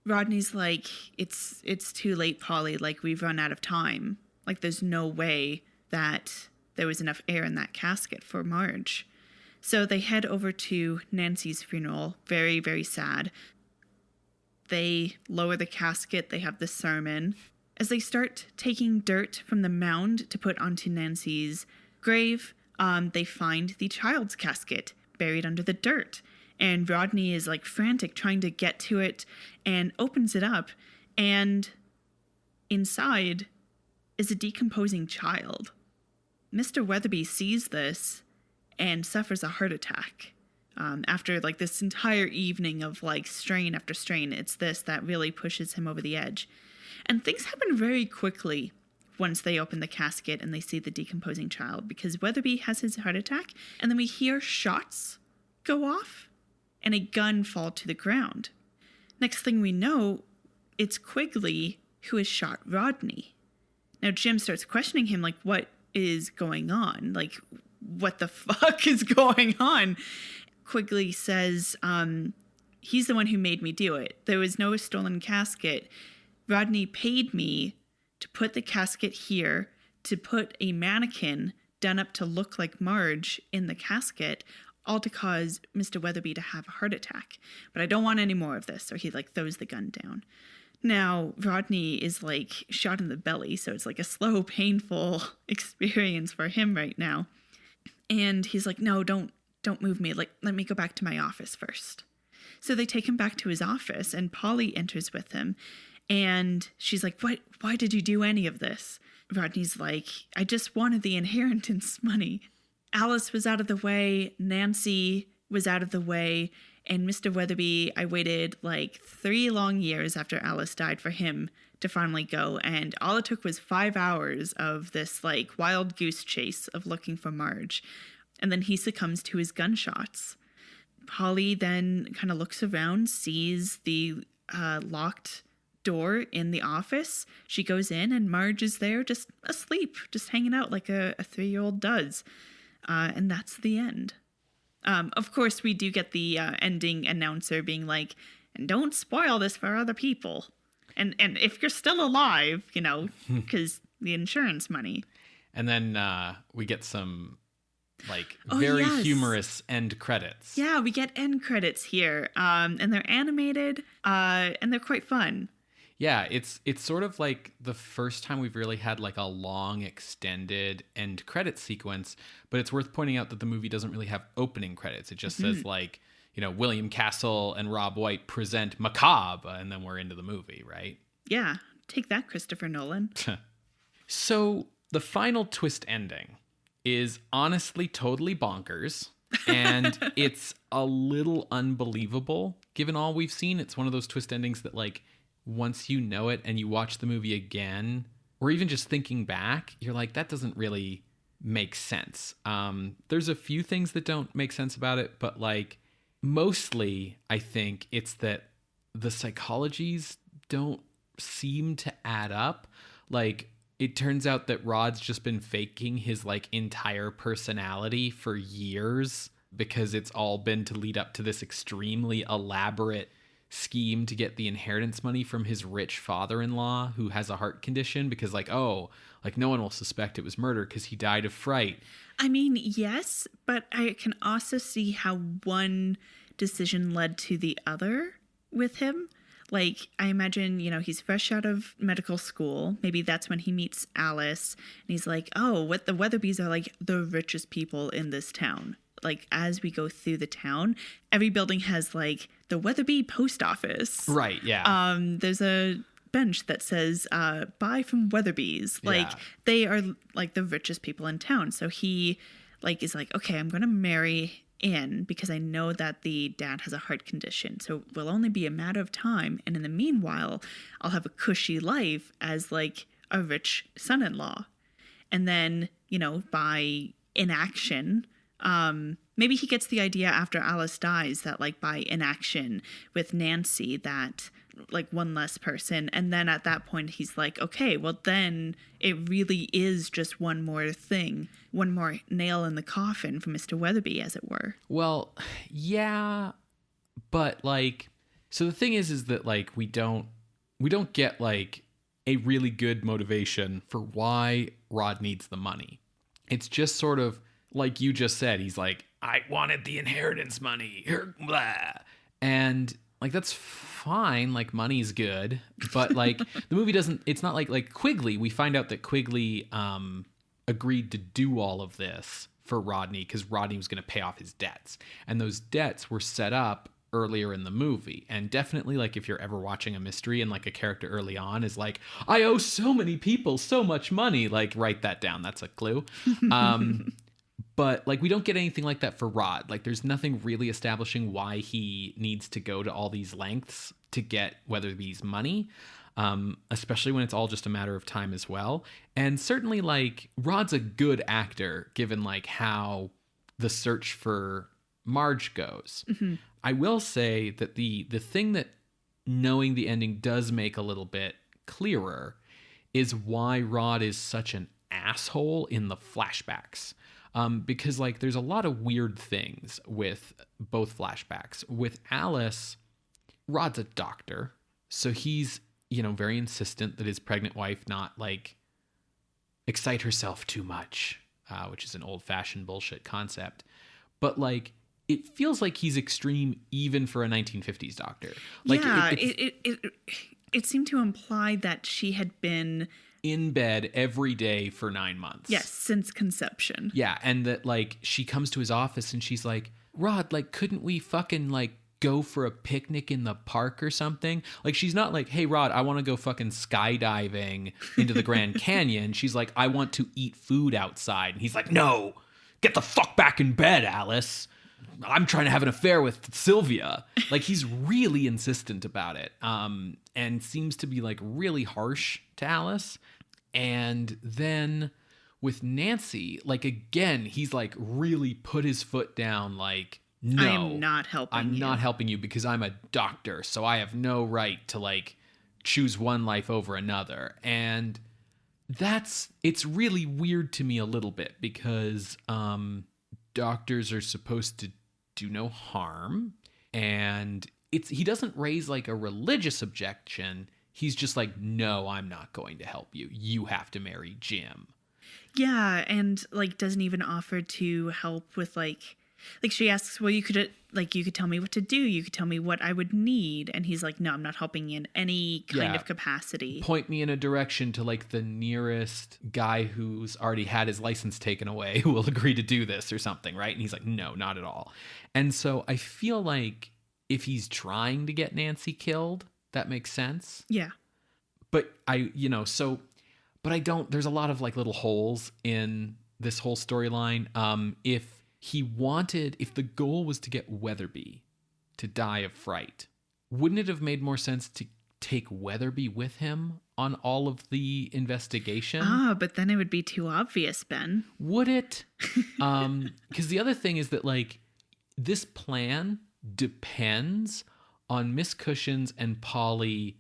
Rodney's like, it's too late, Polly. Like, we've run out of time. Like, there's no way that there was enough air in that casket for Marge. So they head over to Nancy's funeral. Very, very sad. They lower the casket. They have the sermon. As they start taking dirt from the mound to put onto Nancy's grave, they find the child's casket buried under the dirt. And Rodney is like frantic trying to get to it and opens it up. And inside is a decomposing child. Mr. Weatherby sees this and suffers a heart attack. After like this entire evening of like strain after strain, it's this that really pushes him over the edge. And things happen very quickly once they open the casket and they see the decomposing child, because Weatherby has his heart attack, and then we hear shots go off and a gun fall to the ground. Next thing we know, it's Quigley who has shot Rodney. Now Jim starts questioning him, like, what is going on? Like, what the fuck is going on? Quigley says, he's the one who made me do it. There was no stolen casket. Rodney paid me to put the casket here, to put a mannequin done up to look like Marge in the casket, all to cause Mr. Weatherby to have a heart attack. But I don't want any more of this. So he like throws the gun down. Now, Rodney is like shot in the belly. So it's like a slow, painful experience for him right now. And he's like, no, don't move me. Like, let me go back to my office first. So they take him back to his office, and Polly enters with him. And she's like, why did you do any of this? Rodney's like, I just wanted the inheritance money. Alice was out of the way. Nancy was out of the way. And Mr. Weatherby, I waited like 3 long years after Alice died for him to finally go. And all it took was 5 hours of this like wild goose chase of looking for Marge. And then he succumbs to his gunshots. Polly then kind of looks around, sees the locked door in the office. She goes in and Marge is there just asleep, just hanging out like a 3-year-old does. And that's the end. Of course, we do get the ending announcer being like, and don't spoil this for other people. And if you're still alive, you know, because the insurance money. And then we get some like very humorous end credits. Yeah, we get end credits here. And they're animated and they're quite fun. Yeah, it's sort of like the first time we've really had like a long extended end credit sequence, but it's worth pointing out that the movie doesn't really have opening credits. It just says like, you know, William Castle and Robb White present Macabre, and then we're into the movie, right? Yeah, take that, Christopher Nolan. So the final twist ending is honestly totally bonkers, and it's a little unbelievable given all we've seen. It's one of those twist endings that like, once you know it and you watch the movie again, or even just thinking back, you're like, that doesn't really make sense. There's a few things that don't make sense about it, but like mostly I think it's that the psychologies don't seem to add up. Like, it turns out that Rod's just been faking his like entire personality for years, because it's all been to lead up to this extremely elaborate scheme to get the inheritance money from his rich father-in-law who has a heart condition, because like, oh, like no one will suspect it was murder because he died of fright. I mean, yes, but I can also see how one decision led to the other with him. Like, I imagine, you know, he's fresh out of medical school. Maybe that's when he meets Alice. And he's like, oh, what the Weatherbys are like the richest people in this town. Like, as we go through the town, every building has like the Weatherby post office. Right, yeah. There's a bench that says, buy from Weatherby's. Like, they are like the richest people in town. So he like is like, okay, I'm going to marry in because I know that the dad has a heart condition. So it will only be a matter of time. And in the meanwhile, I'll have a cushy life as like a rich son-in-law. And then, you know, by inaction, maybe he gets the idea after Alice dies that like by inaction with Nancy that like one less person. And then at that point, he's like, okay, well, then it really is just one more thing, one more nail in the coffin for Mr. Weatherby, as it were. Well, yeah, but like, so the thing is that like we don't get like a really good motivation for why Rod needs the money. It's just sort of like you just said. He's like, I wanted the inheritance money, blah. And like, that's fine. Like, money's good, but like the movie doesn't, it's not like Quigley. We find out that Quigley agreed to do all of this for Rodney because Rodney was going to pay off his debts. And those debts were set up earlier in the movie. And definitely, like, if you're ever watching a mystery and like a character early on is like, I owe so many people so much money, like, write that down. That's a clue. But like, we don't get anything like that for Rod. Like, there's nothing really establishing why he needs to go to all these lengths to get Weatherby's money, especially when it's all just a matter of time as well. And certainly, like, Rod's a good actor given like how the search for Marge goes. Mm-hmm. I will say that the thing that knowing the ending does make a little bit clearer is why Rod is such an asshole in the flashbacks. Because like there's a lot of weird things with both flashbacks. With Alice, Rod's a doctor, so he's, you know, very insistent that his pregnant wife not like excite herself too much, which is an old-fashioned bullshit concept. But like, it feels like he's extreme even for a 1950s doctor. Like, yeah, it seemed to imply that she had been in bed every day for 9 months. Yes, since conception. Yeah, and that like she comes to his office and she's like, Rod, like, couldn't we fucking like go for a picnic in the park or something? Like, she's not like, hey Rod, I want to go fucking skydiving into the Grand Canyon. She's like, I want to eat food outside. And he's like, no, get the fuck back in bed, Alice. I'm trying to have an affair with Sylvia. Like, he's really insistent about it, and seems to be like really harsh to Alice. And then with Nancy, like, again, he's like really put his foot down. Like, no, I'm not helping you because I'm a doctor, so I have no right to like choose one life over another. And it's really weird to me a little bit because doctors are supposed to do no harm, and he doesn't raise like a religious objection. He's just like, no, I'm not going to help you. You have to marry Jim. Yeah, and like doesn't even offer to help with like she asks, well, you could tell me what to do. You could tell me what I would need. And he's like, no, I'm not helping in any kind of capacity. Point me in a direction to like the nearest guy who's already had his license taken away who will agree to do this or something, right? And he's like, no, not at all. And so I feel like if he's trying to get Nancy killed, that makes sense. Yeah. But but I don't, there's a lot of like little holes in this whole storyline. If the goal was to get Weatherby to die of fright, wouldn't it have made more sense to take Weatherby with him on all of the investigation? But then it would be too obvious, Ben. Would it? Because the other thing is that like this plan depends on Miss Cushions and Polly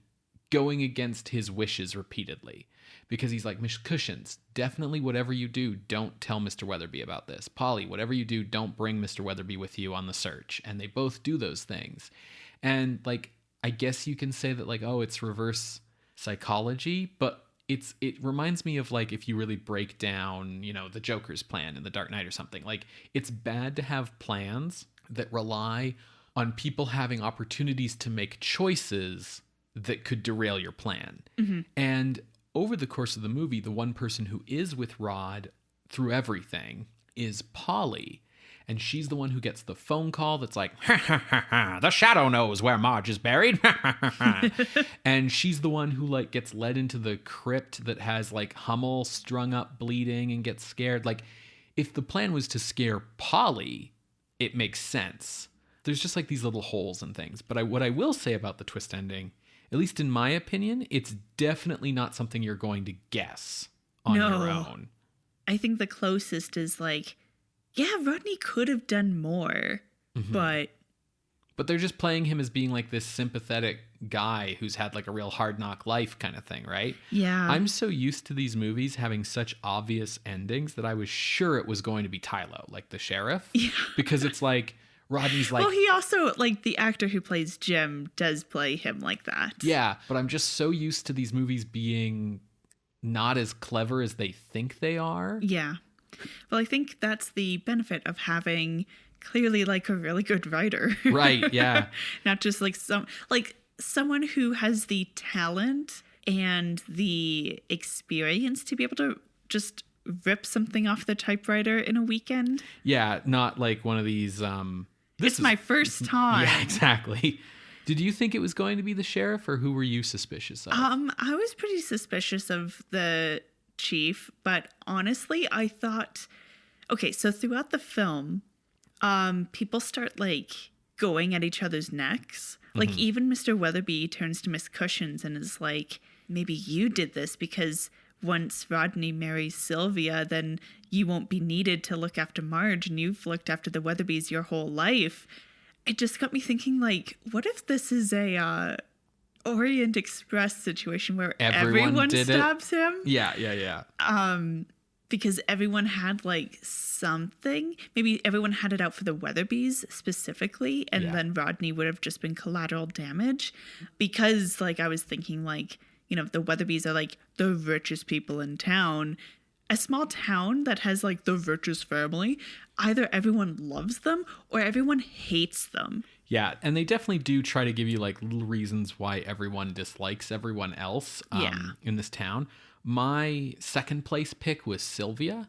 going against his wishes repeatedly. Because he's like, Miss Cushions, definitely whatever you do, don't tell Mr. Weatherby about this. Polly, whatever you do, don't bring Mr. Weatherby with you on the search. And they both do those things. And like, I guess you can say that like, oh, it's reverse psychology, but it reminds me of like if you really break down, you know, the Joker's plan in The Dark Knight or something. Like, it's bad to have plans that rely on people having opportunities to make choices that could derail your plan. Mm-hmm. And over the course of the movie, the one person who is with Rod through everything is Polly. And she's the one who gets the phone call that's like, ha, ha, ha, ha, the shadow knows where Marge is buried. Ha, ha, ha, ha. And she's the one who like gets led into the crypt that has like Hummel strung up bleeding and gets scared. Like, if the plan was to scare Polly, it makes sense. There's just like these little holes and things. But what I will say about the twist ending, at least in my opinion, it's definitely not something you're going to guess on your own. I think the closest is like, yeah, Rodney could have done more, but But they're just playing him as being like this sympathetic guy who's had like a real hard knock life kind of thing, right? Yeah. I'm so used to these movies having such obvious endings that I was sure it was going to be Tylo, like the sheriff. Yeah. Because it's like Rodney's like... Well, he also, like, the actor who plays Jim does play him like that. Yeah, but I'm just so used to these movies being not as clever as they think they are. Yeah. Well, I think that's the benefit of having clearly like a really good writer. Right, yeah. Not just like someone who has the talent and the experience to be able to just rip something off the typewriter in a weekend. Yeah, not like one of these It's my first time. Yeah, exactly. Did you think it was going to be the sheriff, or who were you suspicious of? I was pretty suspicious of the chief, but honestly, I thought, okay, so throughout the film, people start like going at each other's necks. Like even Mr. Weatherby turns to Miss Cushions and is like, maybe you did this because once Rodney marries Sylvia, then you won't be needed to look after Marge, and you've looked after the Weatherbys your whole life. It just got me thinking, like, what if this is a Orient Express situation where everyone stabs him? Yeah. Because everyone had like something. Maybe everyone had it out for the Weatherbys specifically, and then Rodney would have just been collateral damage. Because like I was thinking, like, you know, the Weatherbys are like the richest people in town. A small town that has like the richest family, either everyone loves them or everyone hates them. Yeah, and they definitely do try to give you like little reasons why everyone dislikes everyone else in this town. My second place pick was Sylvia.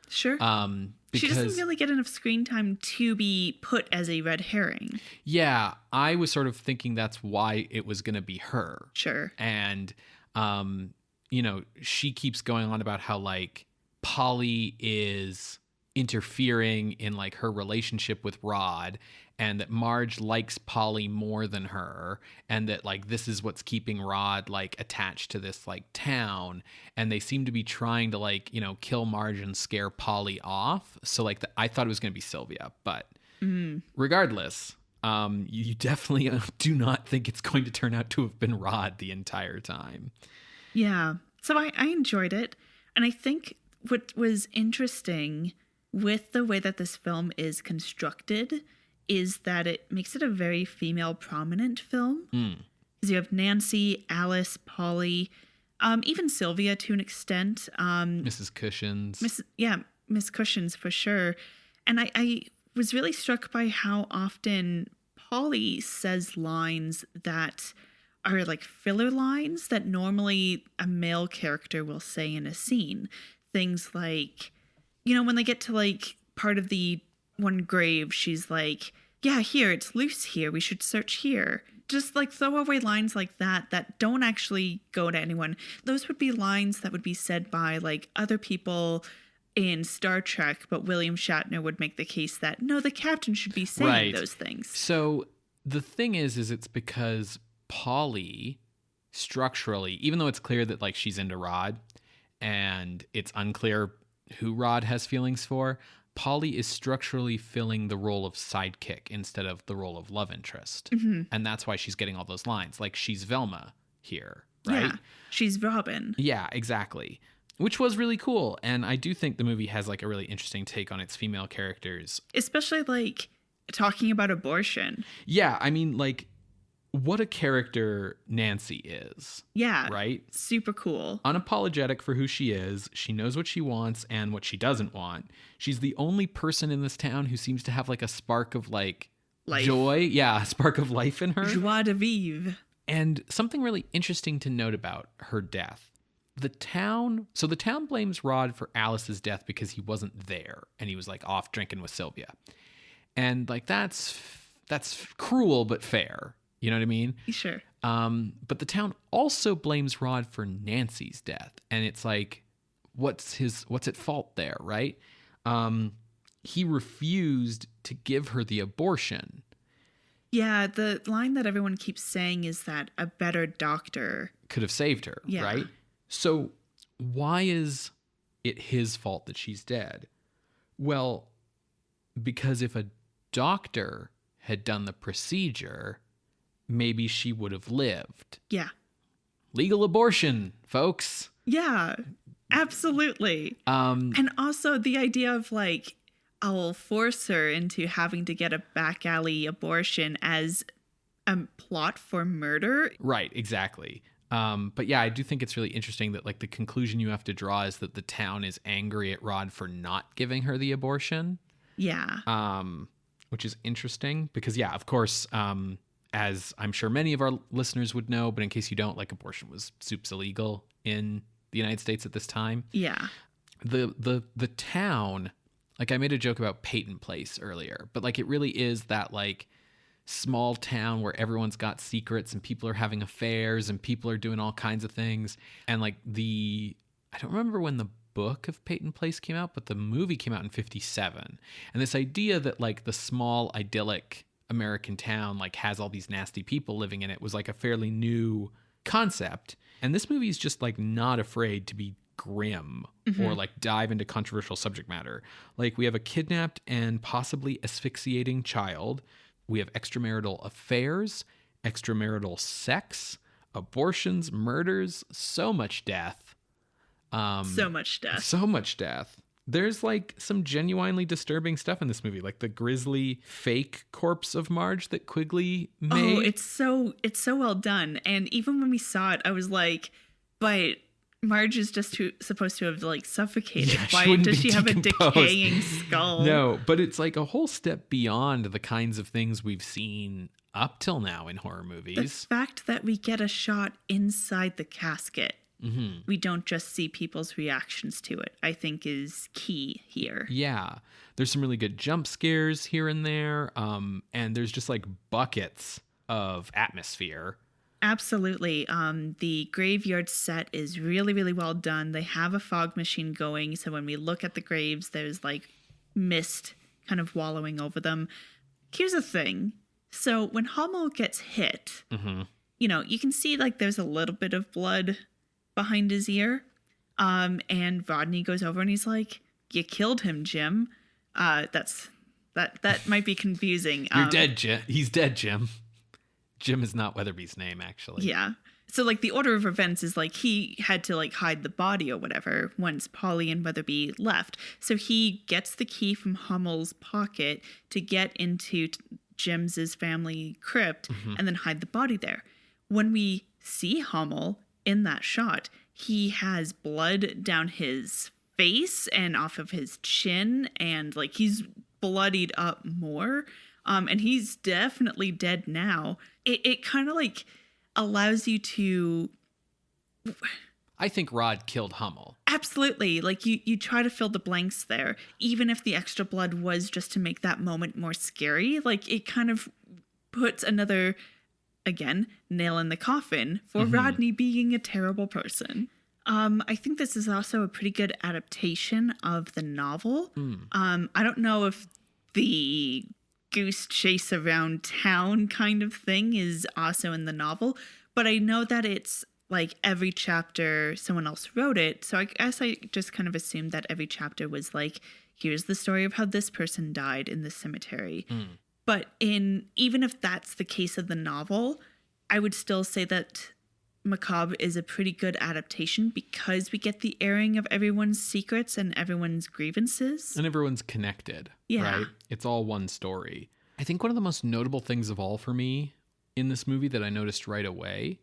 Sure. Because she doesn't really get enough screen time to be put as a red herring. Yeah, I was sort of thinking that's why it was going to be her. Sure. And, you know, she keeps going on about how like Polly is interfering in like her relationship with Rod, and that Marge likes Polly more than her, and that like this is what's keeping Rod like attached to this like town, and they seem to be trying to like, you know, kill Marge and scare Polly off. So like I thought it was going to be Sylvia, but regardless, you definitely do not think it's going to turn out to have been Rod the entire time. Yeah. So I enjoyed it, and I think what was interesting with the way that this film is constructed is that it makes it a very female prominent film. Because you have Nancy, Alice, Polly, even Sylvia to an extent. Mrs. Cushions. Miss Cushions for sure. And I was really struck by how often Polly says lines that are like filler lines that normally a male character will say in a scene. Things like, you know, when they get to like part of the one grave, she's like, yeah, here, it's loose here. We should search here. Just like throwaway lines like that don't actually go to anyone. Those would be lines that would be said by like other people in Star Trek, but William Shatner would make the case that no, the captain should be saying those things. So the thing is it's because Polly structurally, even though it's clear that like she's into Rod and it's unclear who Rod has feelings for, Polly is structurally filling the role of sidekick instead of the role of love interest. And that's why she's getting all those lines. Like she's Velma here, right? Yeah, she's Robin. Yeah, exactly. Which was really cool. And I do think the movie has like a really interesting take on its female characters. Especially like talking about abortion. Yeah, I mean like what a character Nancy is. Yeah. Right? Super cool. Unapologetic for who she is. She knows what she wants and what she doesn't want. She's the only person in this town who seems to have like a spark of like life. Joy. Yeah, a spark of life in her. Joie de vivre. And something really interesting to note about her death. The town blames Rod for Alice's death because he wasn't there and he was like off drinking with Sylvia. And like that's cruel but fair. You know what I mean? Sure. But the town also blames Rod for Nancy's death. And it's like, what's at fault there, right? He refused to give her the abortion. Yeah, the line that everyone keeps saying is that a better doctor could have saved her, right? So why is it his fault that she's dead? Well, because if a doctor had done the procedure, maybe she would have lived. Yeah. Legal abortion, folks. Yeah, absolutely. And also the idea of like, I'll force her into having to get a back alley abortion as a plot for murder. Right, exactly. But yeah, I do think it's really interesting that like the conclusion you have to draw is that the town is angry at Rod for not giving her the abortion. Yeah. Which is interesting because, yeah, of course, as I'm sure many of our listeners would know, but in case you don't, like abortion was soups illegal in the United States at this time. Yeah. The town, like I made a joke about Peyton Place earlier, but like it really is that like small town where everyone's got secrets and people are having affairs and people are doing all kinds of things. And like I don't remember when the book of Peyton Place came out, but the movie came out in 1957. And this idea that like the small idyllic American town like has all these nasty people living in it was like a fairly new concept. And this movie is just like not afraid to be grim or like dive into controversial subject matter. Like we have a kidnapped and possibly asphyxiating child. We have extramarital affairs, extramarital sex, abortions, murders, so much death. So much death. So much death. There's like some genuinely disturbing stuff in this movie, like the grisly fake corpse of Marge that Quigley made. Oh, it's so well done. And even when we saw it, I was like, but Marge is just supposed to have like suffocated. Yeah, why does she have a decaying skull? No, but it's like a whole step beyond the kinds of things we've seen up till now in horror movies. The fact that we get a shot inside the casket. We don't just see people's reactions to it, I think is key here. Yeah. There's some really good jump scares here and there. And there's just like buckets of atmosphere. Absolutely. The graveyard set is really, really well done. They have a fog machine going. So when we look at the graves, there's like mist kind of wallowing over them. Here's the thing. So when Hummel gets hit, you know, you can see like there's a little bit of blood behind his ear. And Rodney goes over and he's like, "You killed him, Jim." That might be confusing. You're dead, Jim. He's dead, Jim. Jim is not Weatherby's name, actually. Yeah. So like the order of events is like he had to like hide the body or whatever once Polly and Weatherby left. So he gets the key from Hummel's pocket to get into Jim's family crypt and then hide the body there. When we see Hummel in that shot, he has blood down his face and off of his chin, and like he's bloodied up more. And he's definitely dead now. It kind of like allows you to... I think Rod killed Hummel. Absolutely. Like you try to fill the blanks there, even if the extra blood was just to make that moment more scary. Like it kind of puts another, again, nail in the coffin for Rodney being a terrible person. I think this is also a pretty good adaptation of the novel. I don't know if the goose chase around town kind of thing is also in the novel, but I know that it's like every chapter someone else wrote it. So I guess I just kind of assumed that every chapter was like, here's the story of how this person died in the cemetery. But even if that's the case of the novel, I would still say that Macabre is a pretty good adaptation because we get the airing of everyone's secrets and everyone's grievances. And everyone's connected, right? It's all one story. I think one of the most notable things of all for me in this movie that I noticed right away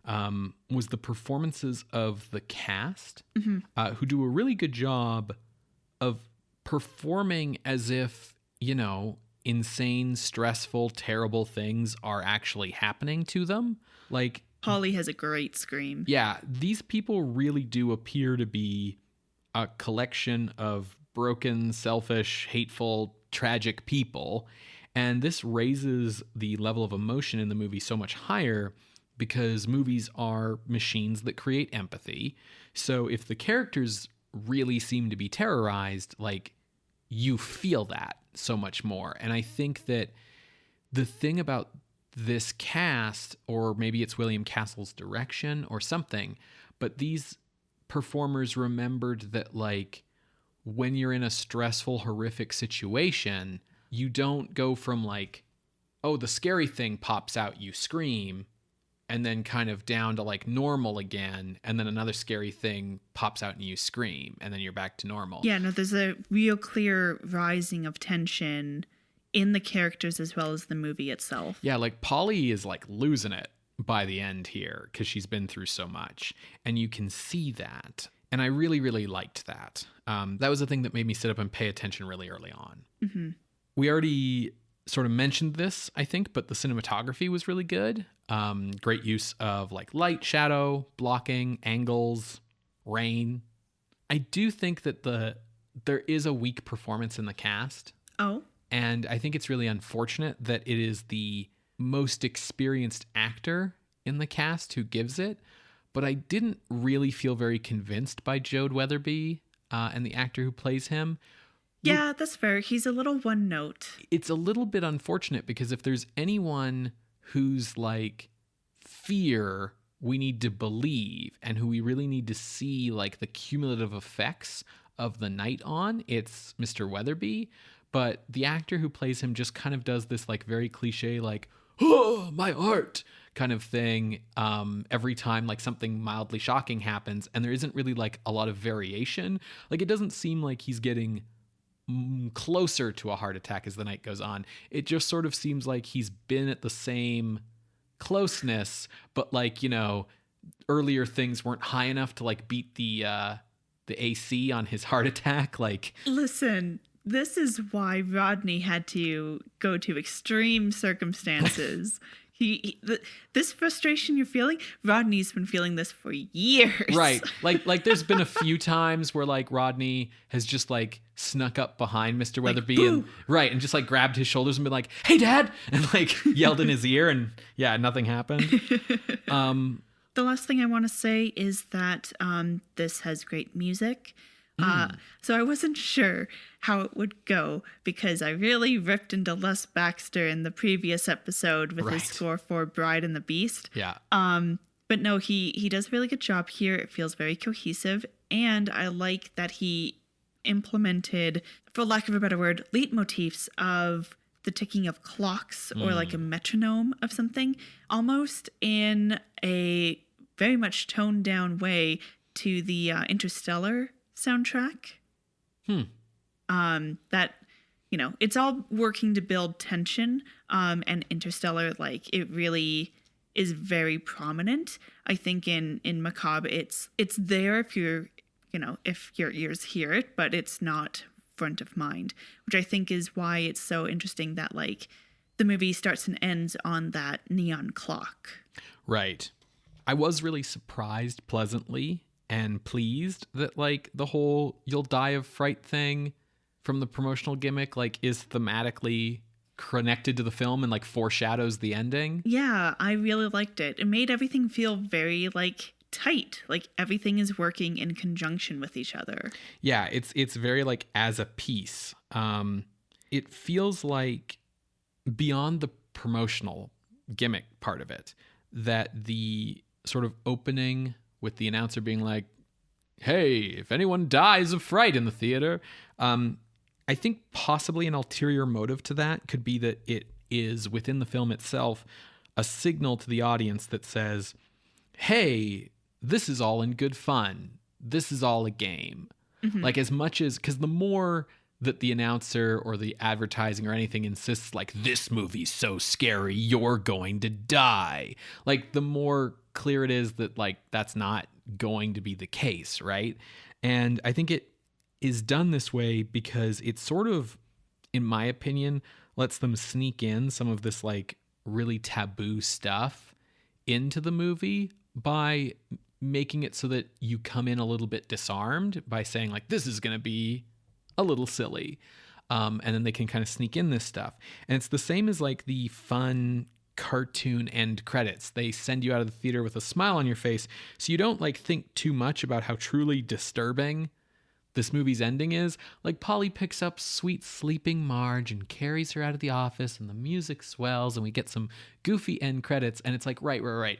was the performances of the cast, who do a really good job of performing as if, you know, insane, stressful, terrible things are actually happening to them. Like... Polly has a great scream. Yeah, these people really do appear to be a collection of broken, selfish, hateful, tragic people. And this raises the level of emotion in the movie so much higher because movies are machines that create empathy. So if the characters really seem to be terrorized, like, you feel that so much more. And I think that the thing about this cast, or maybe it's William Castle's direction or something, but these performers remembered that, like, when you're in a stressful, horrific situation, you don't go from, like, oh, the scary thing pops out, you scream, and then kind of down to like normal again, and then another scary thing pops out and you scream, and then you're back to normal. Yeah, no, there's a real clear rising of tension in the characters as well as the movie itself. Yeah, like Polly is like losing it by the end here because she's been through so much, and you can see that. And I really, really liked that. That was the thing that made me sit up and pay attention really early on. Mm-hmm. We already sort of mentioned this, I think, but the cinematography was really good. Great use of like light, shadow, blocking, angles, rain. I do think that there is a weak performance in the cast. Oh. And I think it's really unfortunate that it is the most experienced actor in the cast who gives it. But I didn't really feel very convinced by Jode Weatherby and the actor who plays him. Yeah, that's fair. He's a little one note. It's a little bit unfortunate because if there's anyone who's like fear we need to believe and who we really need to see like the cumulative effects of the night on, it's Mr. Weatherby. But the actor who plays him just kind of does this like very cliche like, oh, my heart kind of thing every time like something mildly shocking happens, and there isn't really like a lot of variation. Like it doesn't seem like he's getting closer to a heart attack as the night goes on. It just sort of seems like he's been at the same closeness, but like, you know, earlier things weren't high enough to like beat the AC on his heart attack. Like, listen, this is why Rodney had to go to extreme circumstances. This frustration you're feeling, Rodney's been feeling this for years. Right. Like there's been a few times where like Rodney has just like snuck up behind Mr. Weatherby and just like grabbed his shoulders and been like, "Hey, Dad," and like yelled in his ear, and yeah, nothing happened. The last thing I want to say is that this has great music. So I wasn't sure how it would go because I really ripped into Les Baxter in the previous episode with his score for Bride and the Beast. Yeah. But no, he does a really good job here. It feels very cohesive. And I like that he implemented, for lack of a better word, leitmotifs of the ticking of clocks or like a metronome of something, almost in a very much toned down way to the Interstellar soundtrack. That, you know, it's all working to build tension, and Interstellar, like, it really is very prominent. I think in Macabre it's there if you're, you know, if your ears hear it, but it's not front of mind, which I think is why it's so interesting that like the movie starts and ends on that neon clock. Right. I was really surprised pleasantly and pleased that like the whole "you'll die of fright" thing from the promotional gimmick like is thematically connected to the film and like foreshadows the ending. Yeah, I really liked it. It made everything feel very like tight, like everything is working in conjunction with each other. Yeah, it's very like as a piece. It feels like beyond the promotional gimmick part of it, that the sort of opening with the announcer being like, "Hey, if anyone dies of fright in the theater," I think possibly an ulterior motive to that could be that it is within the film itself a signal to the audience that says, "Hey, this is all in good fun. This is all a game." Mm-hmm. Like as much as, because the more that the announcer or the advertising or anything insists like, "This movie's so scary, you're going to die," like the more clear it is that like that's not going to be the case, right? And I think it is done this way because it sort of, in my opinion, lets them sneak in some of this like really taboo stuff into the movie by making it so that you come in a little bit disarmed by saying like, "This is going to be a little silly." And then they can kind of sneak in this stuff. And it's the same as like the fun cartoon end credits. They send you out of the theater with a smile on your face, so you don't like think too much about how truly disturbing this movie's ending is. Like Polly picks up sweet sleeping Marge and carries her out of the office, and the music swells and we get some goofy end credits, and it's like right.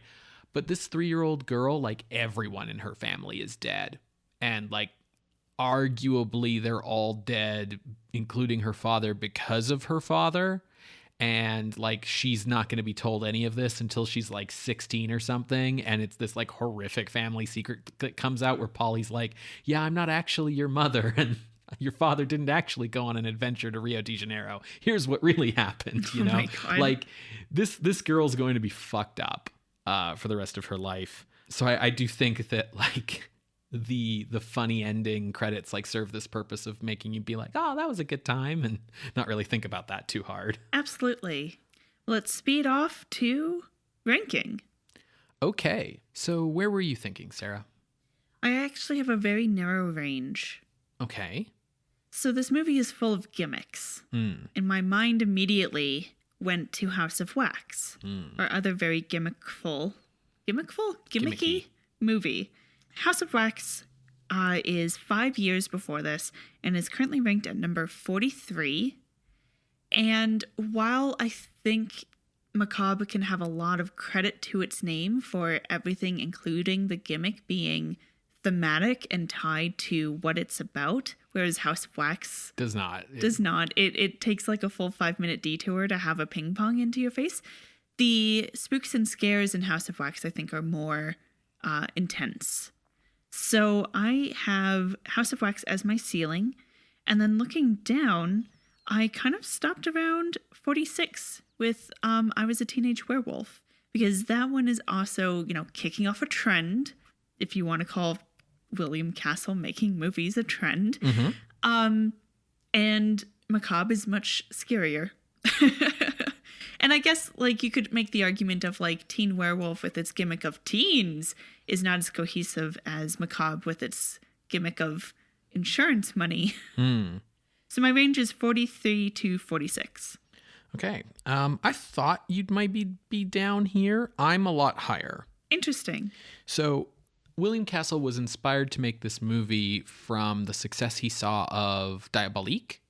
But this 3-year-old girl, like everyone in her family is dead, and like arguably they're all dead, including her father, because of her father. and like she's not going to be told any of this until she's like 16 or something, and it's this like horrific family secret that comes out where Polly's like, yeah, I'm not actually your mother, and your father didn't actually go on an adventure to Rio de Janeiro. Here's what really happened, you know? My God. Like this girl's going to be fucked up for the rest of her life. So I do think that like the funny ending credits like serve this purpose of making you be like, oh, that was a good time, and not really think about that too hard. Absolutely. Let's speed off to ranking. Okay, so where were you thinking, Sarah? I actually have a very narrow range. Okay. So this movie is full of gimmicks. And my mind immediately went to House of Wax, or other very gimmicky movie. House of Wax is 5 years before this and is currently ranked at number 43. And while I think Macabre can have a lot of credit to its name for everything, including the gimmick being thematic and tied to what it's about, whereas House of Wax does not. It takes like a full 5-minute detour to have a ping pong into your face. The spooks and scares in House of Wax, I think, are more intense. So I have House of Wax as my ceiling, and then looking down, I kind of stopped around 46 with I Was a Teenage Werewolf, because that one is also, you know, kicking off a trend, if you want to call William Castle making movies a trend. And Macabre is much scarier. And I guess, like, you could make the argument of, like, Teen Werewolf with its gimmick of teens is not as cohesive as Macabre with its gimmick of insurance money. So my range is 43 to 46. Okay. I thought you'd might be down here. I'm a lot higher. Interesting. So William Castle was inspired to make this movie from the success he saw of Diabolique.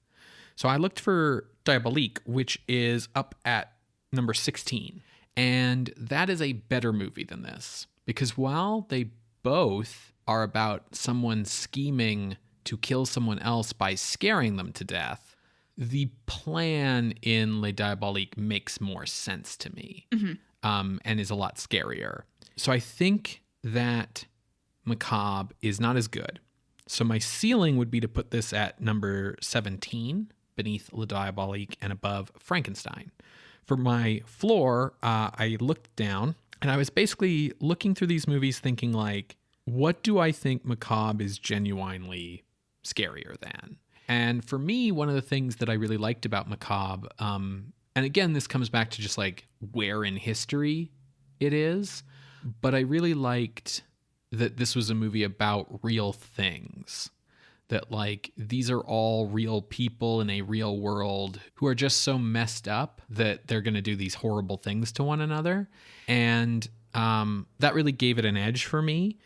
So I looked for Diabolique, which is up at number 16. And that is a better movie than this, because while they both are about someone scheming to kill someone else by scaring them to death, the plan in Les Diaboliques makes more sense to me, and is a lot scarier. So I think that Macabre is not as good. So my ceiling would be to put this at number 17, beneath Les Diaboliques and above Frankenstein. For my floor, I looked down, and I was basically looking through these movies thinking, like, what do I think Macabre is genuinely scarier than? And for me, one of the things that I really liked about Macabre, and again, this comes back to just like where in history it is, but I really liked that this was a movie about real things. That like these are all real people in a real world who are just so messed up that they're going to do these horrible things to one another. And that really gave it an edge for me.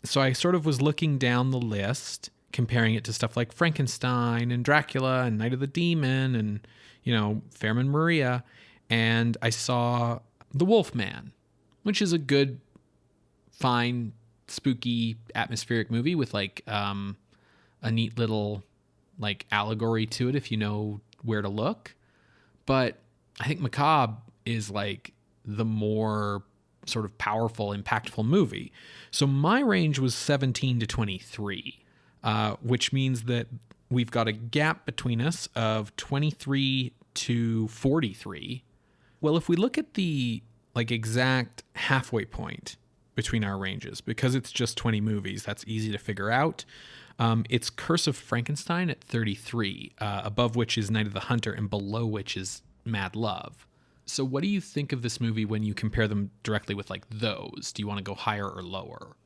So I sort of was looking down the list, comparing it to stuff like Frankenstein and Dracula and Night of the Demon and, you know, Fairman Maria. And I saw The Wolfman, which is a good, fine, spooky, atmospheric movie with like a neat little like allegory to it if you know where to look. But I think Macabre is like the more sort of powerful, impactful movie. So my range was 17 to 23, which means that we've got a gap between us of 23 to 43. Well, if we look at the like exact halfway point between our ranges, because it's just 20 movies, that's easy to figure out. It's Curse of Frankenstein at 33, above which is Night of the Hunter, and below which is Mad Love. So what do you think of this movie when you compare them directly with like those? Do you want to go higher or lower?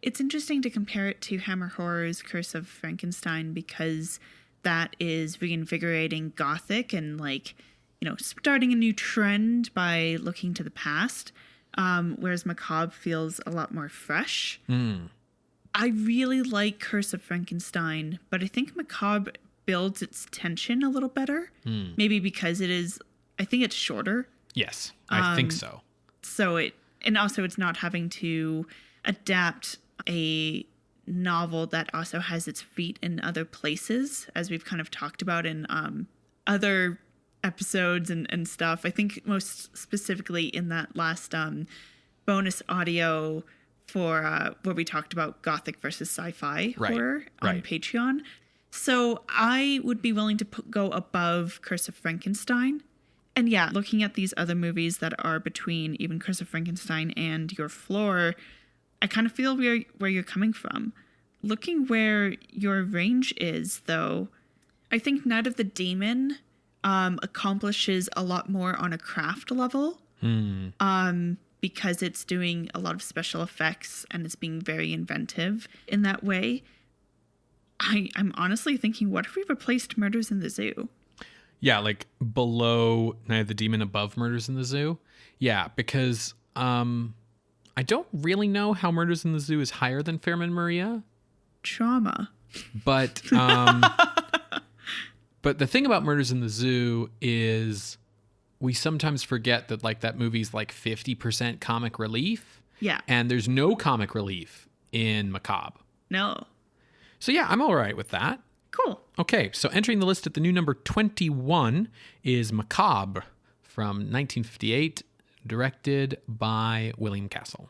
It's interesting to compare it to Hammer Horror's Curse of Frankenstein, because that is reinvigorating Gothic and like, you know, starting a new trend by looking to the past, whereas Macabre feels a lot more fresh. I really like Curse of Frankenstein, but I think Macabre builds its tension a little better. Maybe because I think it's shorter. Yes, I think so. And also it's not having to adapt a novel that also has its feet in other places, as we've kind of talked about in other episodes and stuff. I think most specifically in that last bonus audio for where we talked about Gothic versus sci-fi horror on Patreon. So I would be willing to go above Curse of Frankenstein. And yeah, looking at these other movies that are between even Curse of Frankenstein and Your Floor, I kind of feel where you're coming from. Looking where your range is, though, I think Night of the Demon accomplishes a lot more on a craft level. Because it's doing a lot of special effects and it's being very inventive in that way. I'm honestly thinking, what if we replaced Murders in the Zoo? Yeah, like below Night of the Demon, above Murders in the Zoo. Yeah, because I don't really know how Murders in the Zoo is higher than Fairman Maria. Trauma. But but the thing about Murders in the Zoo is we sometimes forget that like that movie's like 50% comic relief. Yeah. And there's no comic relief in Macabre. No. So yeah, I'm all right with that. Cool. Okay, so entering the list at the new number 21 is Macabre from 1958, directed by William Castle.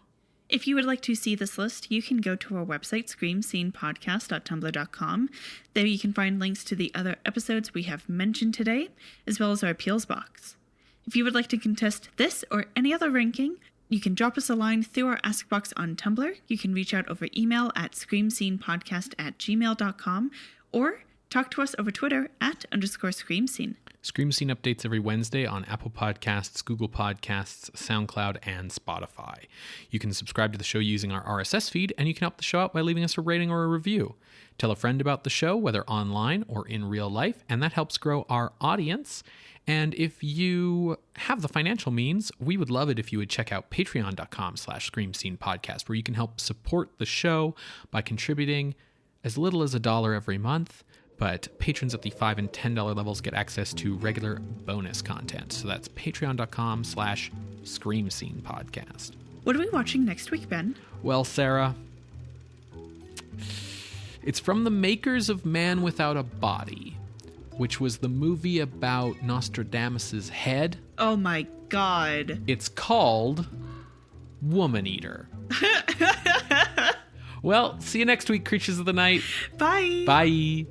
If you would like to see this list, you can go to our website, screamscenepodcast.tumblr.com. There you can find links to the other episodes we have mentioned today, as well as our appeals box. If you would like to contest this or any other ranking, you can drop us a line through our Ask Box on Tumblr. You can reach out over email at screamscenepodcast@gmail.com or talk to us over Twitter @_screamscene. Scream Scene updates every Wednesday on Apple Podcasts, Google Podcasts, SoundCloud, and Spotify. You can subscribe to the show using our RSS feed, and you can help the show out by leaving us a rating or a review. Tell a friend about the show, whether online or in real life, and that helps grow our audience. And if you have the financial means, we would love it if you would check out patreon.com/screamscenepodcast, where you can help support the show by contributing as little as $1 every month. But patrons at the $5 and $10 levels get access to regular bonus content. So that's patreon.com/screamscenepodcast. What are we watching next week, Ben? Well, Sarah, it's from the makers of Man Without a Body, which was the movie about Nostradamus's head. Oh my God. It's called Woman Eater. Well, see you next week, Creatures of the Night. Bye. Bye.